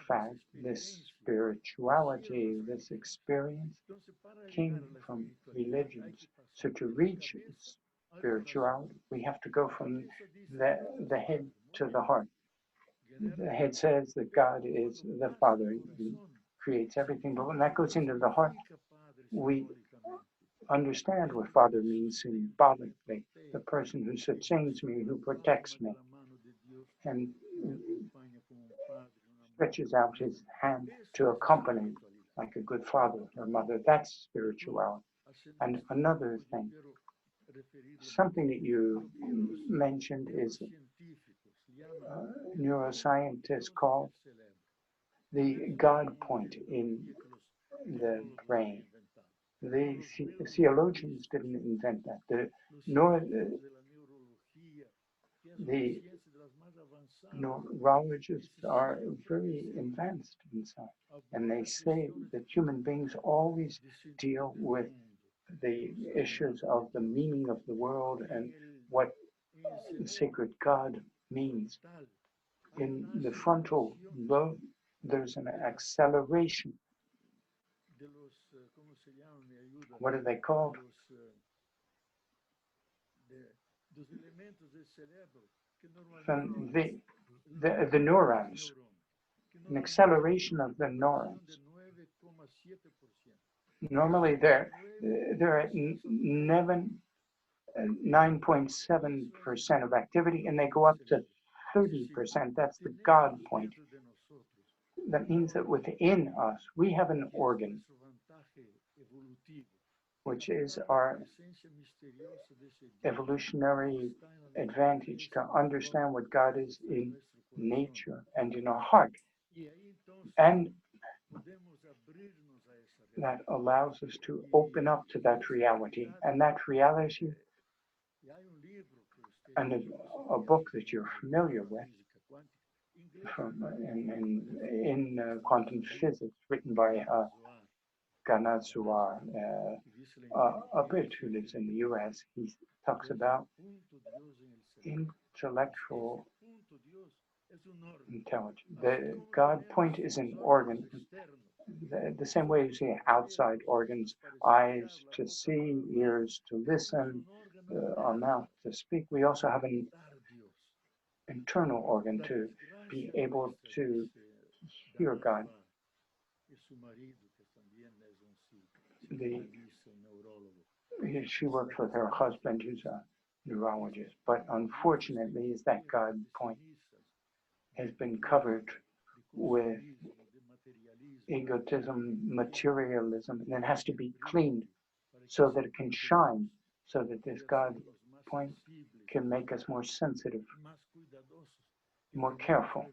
fact. This spirituality, this experience came from religions. So to reach spirituality, we have to go from the head to the heart. The head says that God is the Father, He creates everything, but when that goes into the heart, we understand what Father means symbolically, the person who sustains me, who protects me, and stretches out his hand to accompany like a good father or mother. That's spirituality. And another thing, something that you mentioned is neuroscientists call the God point in the brain. The theologians didn't invent that, nor the neurologists are very advanced inside, and they say that human beings always deal with the issues of the meaning of the world and what sacred God means. In the frontal lobe, there's an acceleration. What are they called? From the neurons, an acceleration of the neurons. Normally they're at 9.7% of activity, and they go up to 30%. That's the God point. That means that within us, we have an organ, which is our evolutionary advantage to understand what God is in nature and in our heart. And that allows us to open up to that reality. And that reality, and a book that you're familiar with from in quantum physics, written by Ganazua, a Brit who lives in the US, he talks about intellectual intelligence. The God point is an organ. The same way you see outside organs, eyes to see, ears to listen, our mouth to speak, we also have an internal organ to be able to hear God. She works with her husband, who's a neurologist, but unfortunately, is that God point has been covered with egotism, materialism, and it has to be cleaned so that it can shine, so that this God point can make us more sensitive, more careful,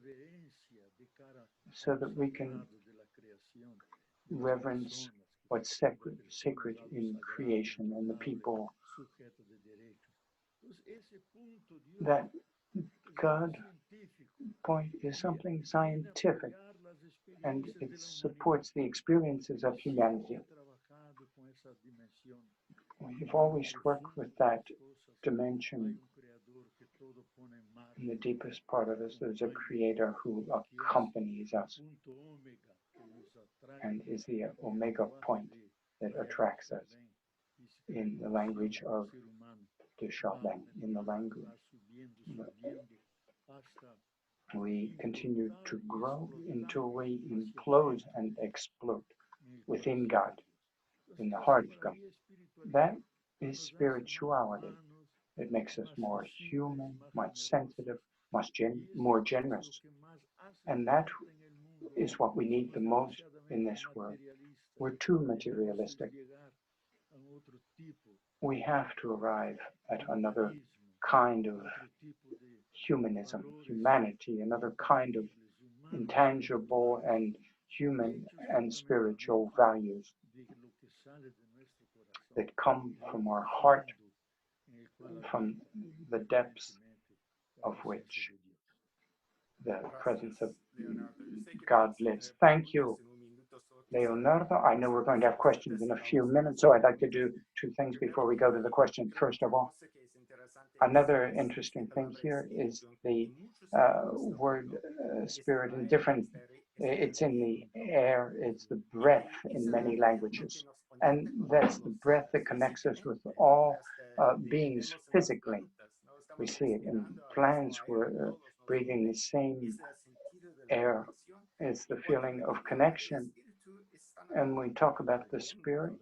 so that we can reverence what's sacred in creation and the people. That God point is something scientific, and it supports the experiences of humanity. We've always worked with that dimension. In the deepest part of us, there's a creator who accompanies us and is the omega point that attracts us. In the language of the Shaolin, in the language, we continue to grow until we implode and explode within God, in the heart of God. That is spirituality. It makes us more human, more sensitive, more generous. And that is what we need the most in this world. We're too materialistic. We have to arrive at another kind of humanism, humanity, another kind of intangible and human and spiritual values that come from our heart, from the depths of which the presence of God lives. Thank you, Leonardo. I know we're going to have questions in a few minutes, so I'd like to do two things before we go to the question. First of all, another interesting thing here is the word spirit in different, it's in the air, it's the breath in many languages. And that's the breath that connects us with all beings physically. We see it in plants, we're breathing the same air. It's the feeling of connection. And when we talk about the spirit,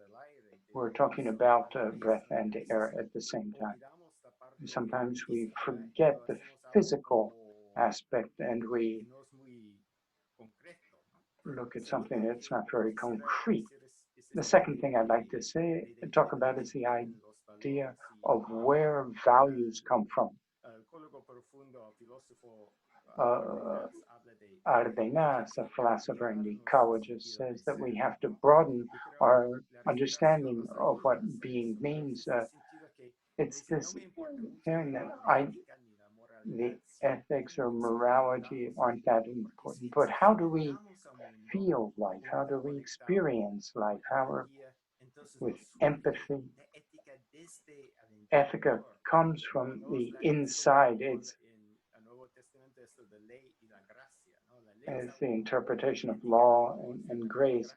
we're talking about breath and air at the same time. Sometimes we forget the physical aspect and we look at something that's not very concrete. The second thing I'd like to talk about is the idea of where values come from. Ardenas, a philosopher and ecologist, says that we have to broaden our understanding of what being means. It's this feeling that the ethics or morality aren't that important, but how do we feel life? How do we experience life? With empathy? Ethica comes from the inside. It's the interpretation of law and grace.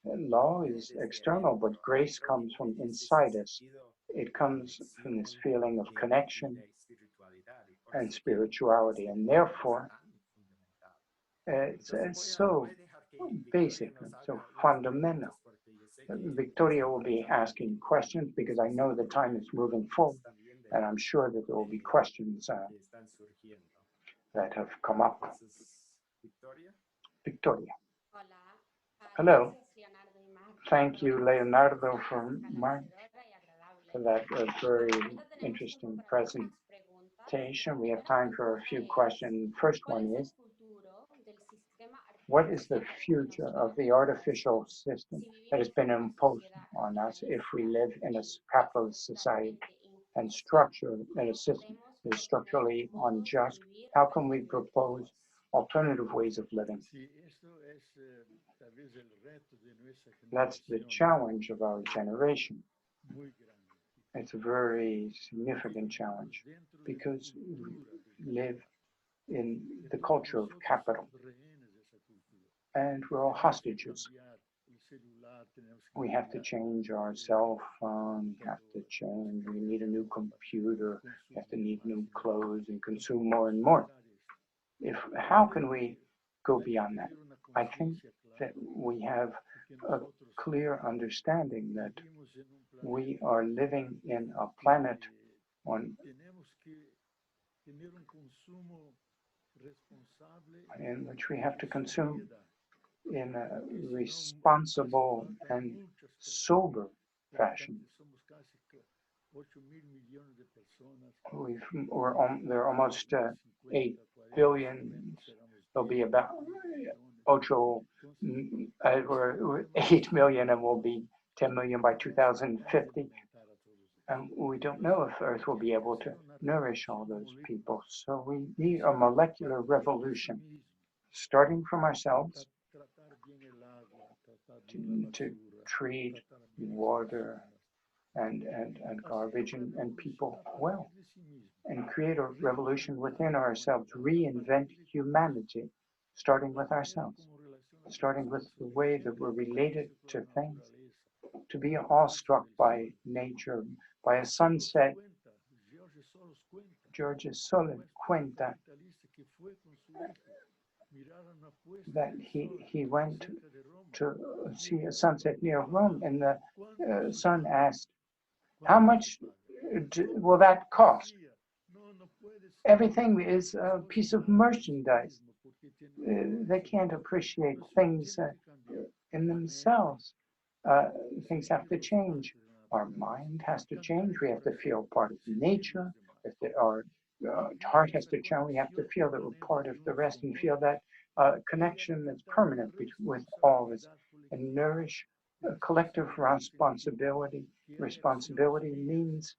Law is external, but grace comes from inside us. It comes from this feeling of connection and spirituality, and therefore it's so basic and so fundamental. Victoria will be asking questions because I know the time is moving forward. And I'm sure that there will be questions that have come up. Victoria. Hello. Thank you, Leonardo, for that very interesting presentation. We have time for a few questions. First one is, what is the future of the artificial system that has been imposed on us if we live in a capitalist society and structure in a system that is structurally unjust? How can we propose alternative ways of living? That's the challenge of our generation. It's a very significant challenge because we live in the culture of capital and we're all hostages. We have to change our cell phone, we have to change, we need a new computer, we have to need new clothes and consume more and more. How can we go beyond that? I think that we have a clear understanding that we are living in a planet in which we have to consume in a responsible and sober fashion. There are almost 8 billion. There'll be about 8 million, and will be 10 million by 2050. And we don't know if Earth will be able to nourish all those people. So we need a molecular revolution, starting from ourselves, to treat water and garbage and people well, and create a revolution within ourselves, reinvent humanity, starting with ourselves, starting with the way that we're related to things, to be awestruck by nature, by a sunset. George Solis cuenta that he went to see a sunset near Rome, and the son asked, how much will that cost? Everything is a piece of merchandise. They can't appreciate things in themselves. Things have to change. Our mind has to change. We have to feel part of nature. Our heart has to change. We have to feel that we're part of the rest and feel that connection that's permanent with all of us, and nourish a collective responsibility. Responsibility means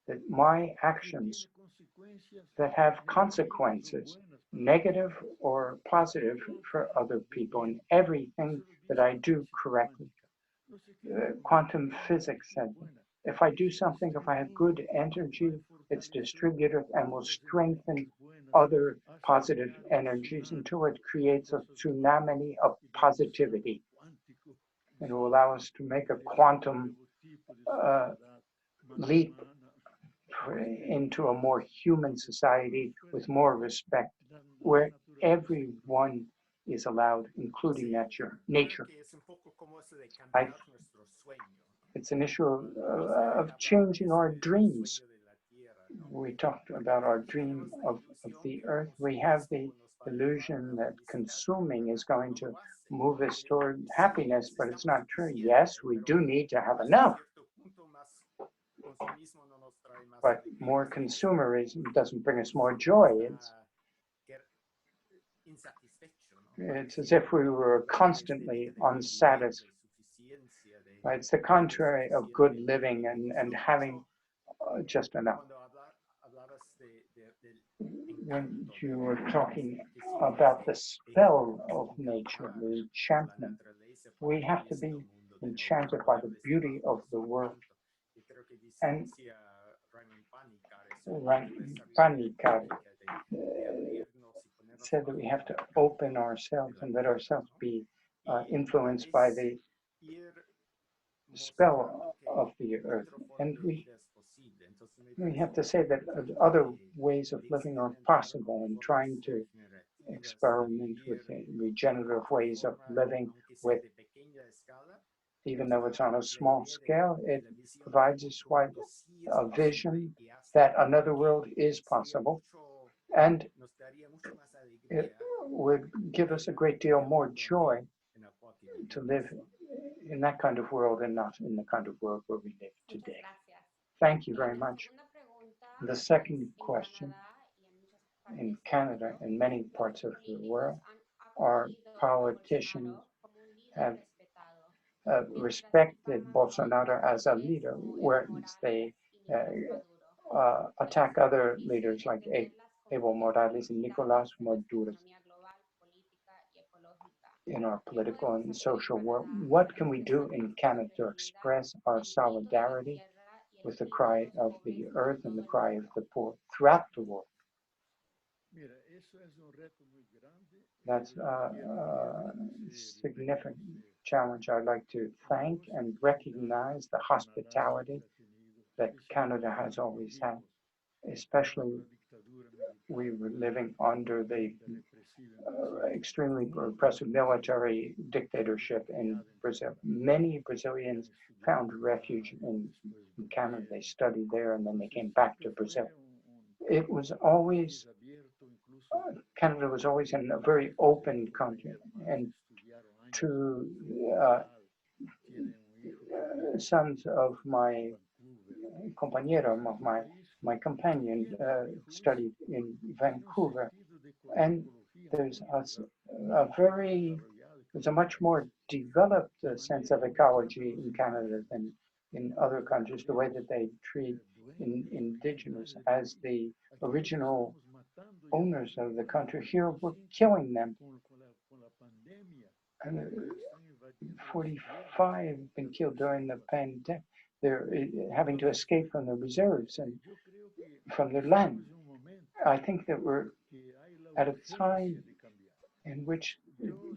that my actions that have consequences, negative or positive, for other people, and everything that I do correctly. Quantum physics said, if I do something, if I have good energy, it's distributed and will strengthen other positive energies until it creates a tsunami of positivity. It will allow us to make a quantum leap into a more human society with more respect, where everyone is allowed, including nature. It's an issue of changing our dreams. We talked about our dream of the earth. We have the illusion that consuming is going to move us toward happiness, but it's not true. Yes, we do need to have enough, but more consumerism doesn't bring us more joy. It's as if we were constantly unsatisfied. It's the contrary of good living and having just enough. When you were talking about the spell of nature, the enchantment, we have to be enchanted by the beauty of the world. And Panikar said that we have to open ourselves and let ourselves be influenced by the spell of the earth. And we have to say that other ways of living are possible, and trying to experiment with regenerative ways of living, with, even though it's on a small scale, it provides us quite a vision that another world is possible, and it would give us a great deal more joy to live in that kind of world and not in the kind of world where we live today. Thank you very much. The second question: in Canada and many parts of the world, our politicians have respected Bolsonaro as a leader, whereas they attack other leaders like Evo Morales and Nicolas Maduro in our political and social world. What can we do in Canada to express our solidarity with the cry of the earth and the cry of the poor throughout the world? That's a significant challenge. I'd like to thank and recognize the hospitality that Canada has always had, especially we were living under the extremely repressive military dictatorship in Brazil. Many Brazilians found refuge in Canada. They studied there and then they came back to Brazil. It was always, Canada was always in a very open country, and two sons of my compañero, of my companion, studied in Vancouver, and there's a much more developed sense of ecology in Canada than in other countries. The way that they treat indigenous as the original owners of the country. Here we're killing them. And 45 been killed during the pandemic. They're having to escape from the reserves and from their land. I think that we're at a time in which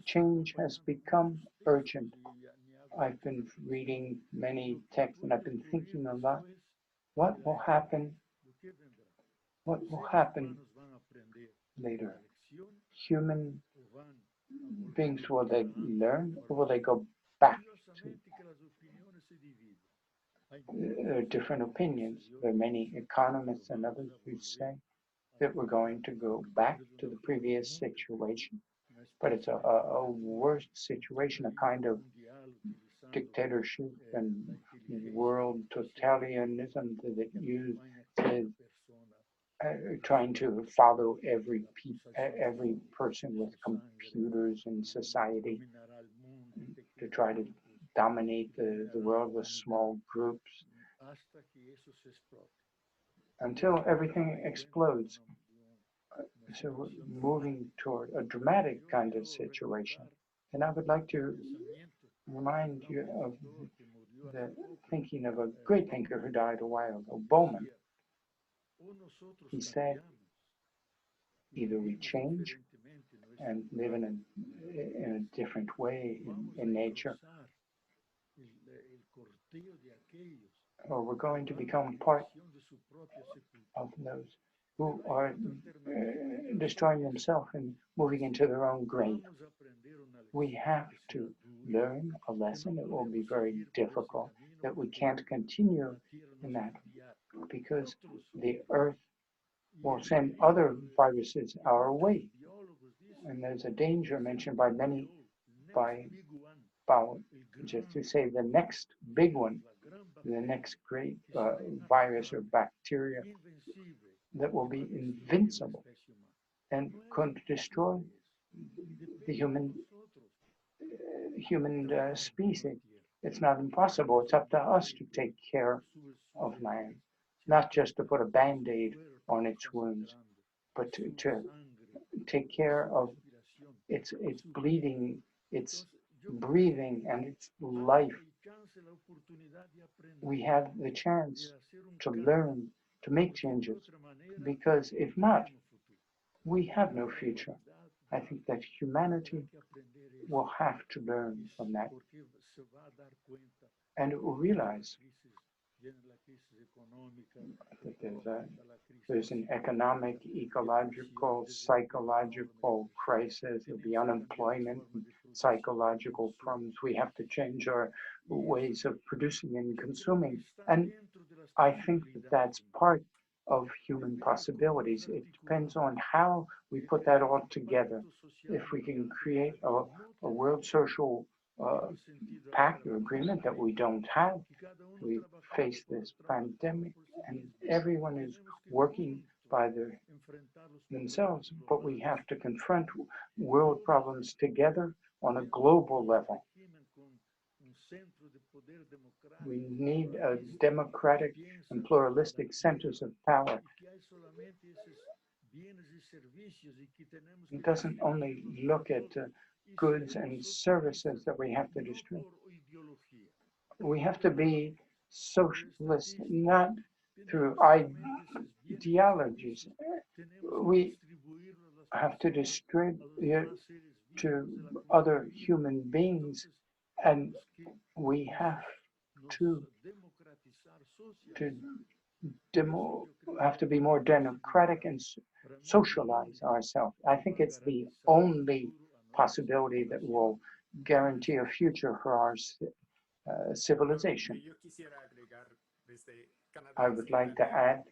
change has become urgent. I've been reading many texts and I've been thinking a lot. What will happen? What will happen later? Human beings, will they learn or will they go back to different opinions? There are many economists and others who say that we're going to go back to the previous situation, but it's a worse situation, a kind of dictatorship and world totalitarianism that uses trying to follow every person with computers in society to try to dominate the world with small groups until everything explodes. So we're moving toward a dramatic kind of situation. And I would like to remind you of the thinking of a great thinker who died a while ago, Bowman. He said, either we change and live in a different way in nature, or we're going to become part of those who are destroying themselves and moving into their own grave. We have to learn a lesson. It will be very difficult, that we can't continue in that because the earth will send other viruses our way. And there's a danger mentioned by many, just to say the next big one, the next great virus or bacteria that will be invincible and could destroy the human species. It's not impossible. It's up to us to take care of man, not just to put a band-aid on its wounds, but to take care of its bleeding, its breathing, and its life. We have the chance to learn, to make changes, because if not, we have no future. I think that humanity will have to learn from that and realize that there's an economic, ecological, psychological crisis. There'll be unemployment, and psychological problems. We have to change our ways of producing and consuming. And I think that that's part of human possibilities. It depends on how we put that all together. If we can create a world social pact or agreement that we don't have, we face this pandemic and everyone is working by themselves, but we have to confront world problems together on a global level. We need a democratic and pluralistic centers of power. It doesn't only look at goods and services that we have to destroy. We have to be socialist, not through ideologies. We have to distribute to other human beings, and we have to have to be more democratic and socialize ourselves. I think it's the only possibility that will guarantee a future for our civilization. I would like to add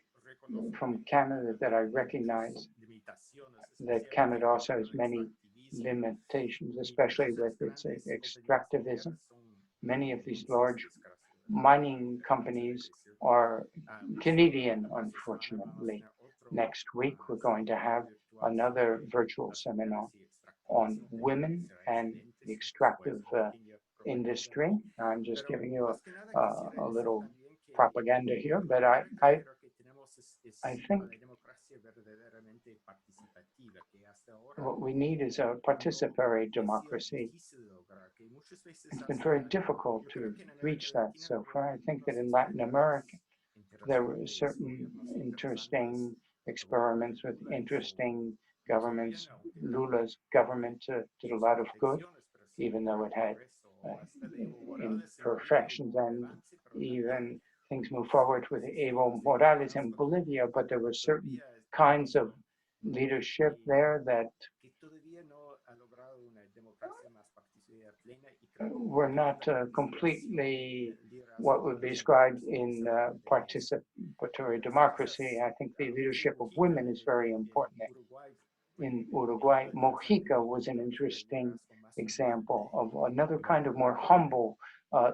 from Canada that I recognize that Canada also has many limitations, especially with its extractivism. Many of these large mining companies are Canadian, unfortunately. Next week, we're going to have another virtual seminar on women and the extractive industry. I'm just giving you a little propaganda here, but I think what we need is a participatory democracy. It's been very difficult to reach that so far. I think that in Latin America, there were certain interesting experiments with interesting governments. Lula's government did a lot of good, even though it had imperfections, and even things moved forward with Evo Morales in Bolivia, but there were certain kinds of leadership there that were not completely what would be described in participatory democracy. I think the leadership of women is very important. In Uruguay, Mojica was an interesting example of another kind of more humble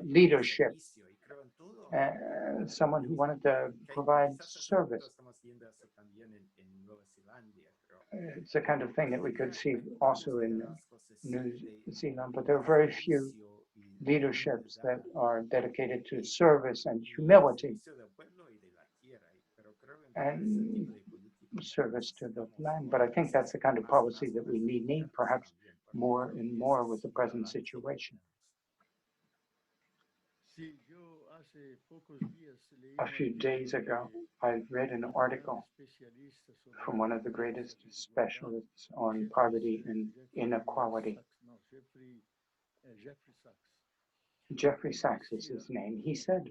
leadership, someone who wanted to provide service. It's the kind of thing that we could see also in New Zealand, but there are very few leaderships that are dedicated to service and humility and service to the land. But I think that's the kind of policy that we need perhaps more and more with the present situation. A few days ago, I read an article from one of the greatest specialists on poverty and inequality. Jeffrey Sachs is his name. He said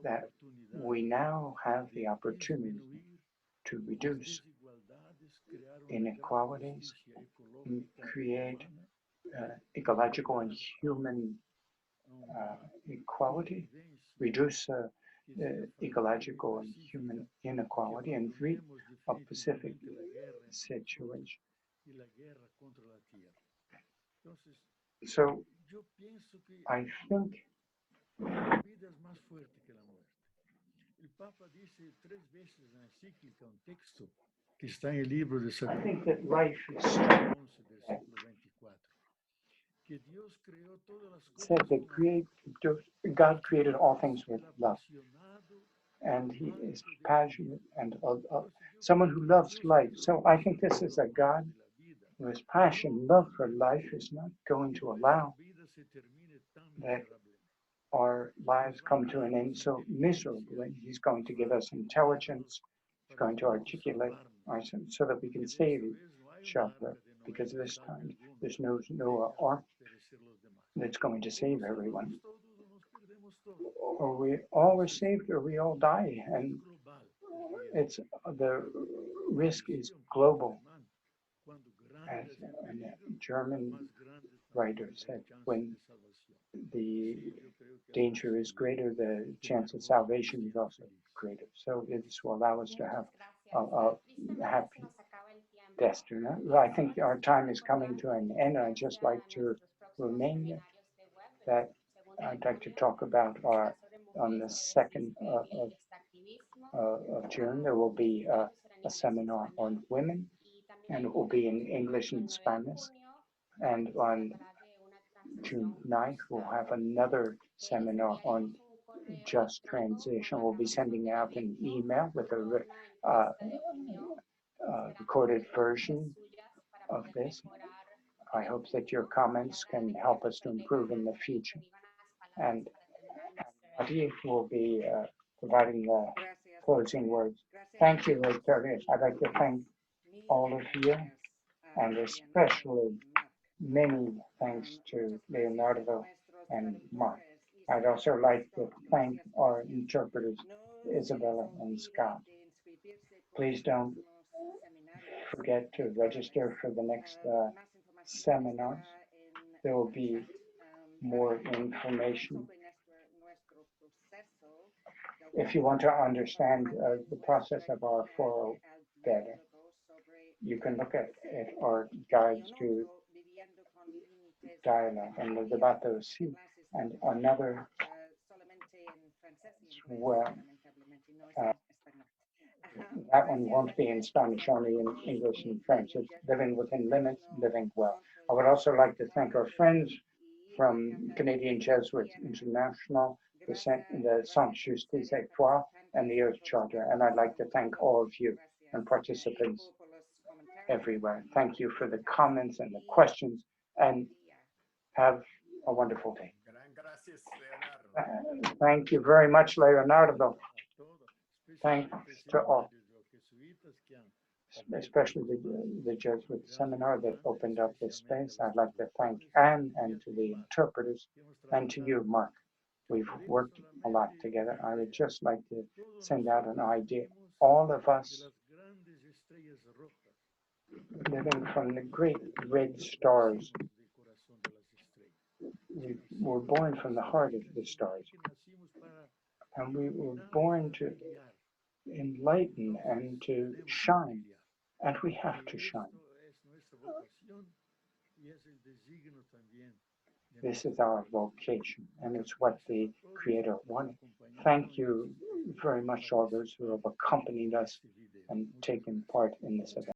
that we now have the opportunity to reduce inequalities and create ecological and human equality, reduce ecological and human inequality, and reach a Pacific situation. So I think that life is said that God created all things with love, and He is passionate and someone who loves life. So I think this is a God who has passion, love for life, is not going to allow that our lives come to an end so miserably. He's going to give us intelligence. He's going to articulate ourselves so that we can save each other. Because this time there's no ark that's going to save everyone. Or we all are saved, or we all die, and it's the risk is global. As a German writer said, when the danger is greater, the chance of salvation is also greater. So this will allow us to have a happy destiny. I think our time is coming to an end. I'd just like to remain that I'd like to talk about our on the 2nd of June. There will be a seminar on women, and it will be in English and Spanish. And on June 9th, we'll have another seminar on just transition. We'll be sending out an email with a recorded version of this. I hope that your comments can help us to improve in the future. And Adi will be providing the closing words. Thank you, Victoria. I'd like to thank all of you, and especially many thanks to Leonardo and Mark. I'd also like to thank our interpreters, Isabella and Scott. Please don't forget to register for the next seminars. There will be more information. If you want to understand the process of our foro better, you can look at our guides to dialogue and the debato sí, and another well, that one won't be in Spanish, only in English and French. It's Living Within Limits, Living Well. I would also like to thank our friends from Canadian Jesuit International, the Sainte Justice Étoile, and the Earth Charter. And I'd like to thank all of you and participants everywhere. Thank you for the comments and the questions, and have a wonderful day. Thank you very much, Leonardo. Thanks to all, especially the Jesuit seminar that opened up this space. I'd like to thank Anne and to the interpreters, and to you, Mark. We've worked a lot together. I would just like to send out an idea. All of us living from the great red stars. We were born from the heart of the stars. And we were born to enlighten and to shine. And we have to shine. This is our vocation, and it's what the Creator wanted. Thank you very much, all those who have accompanied us and taken part in this event.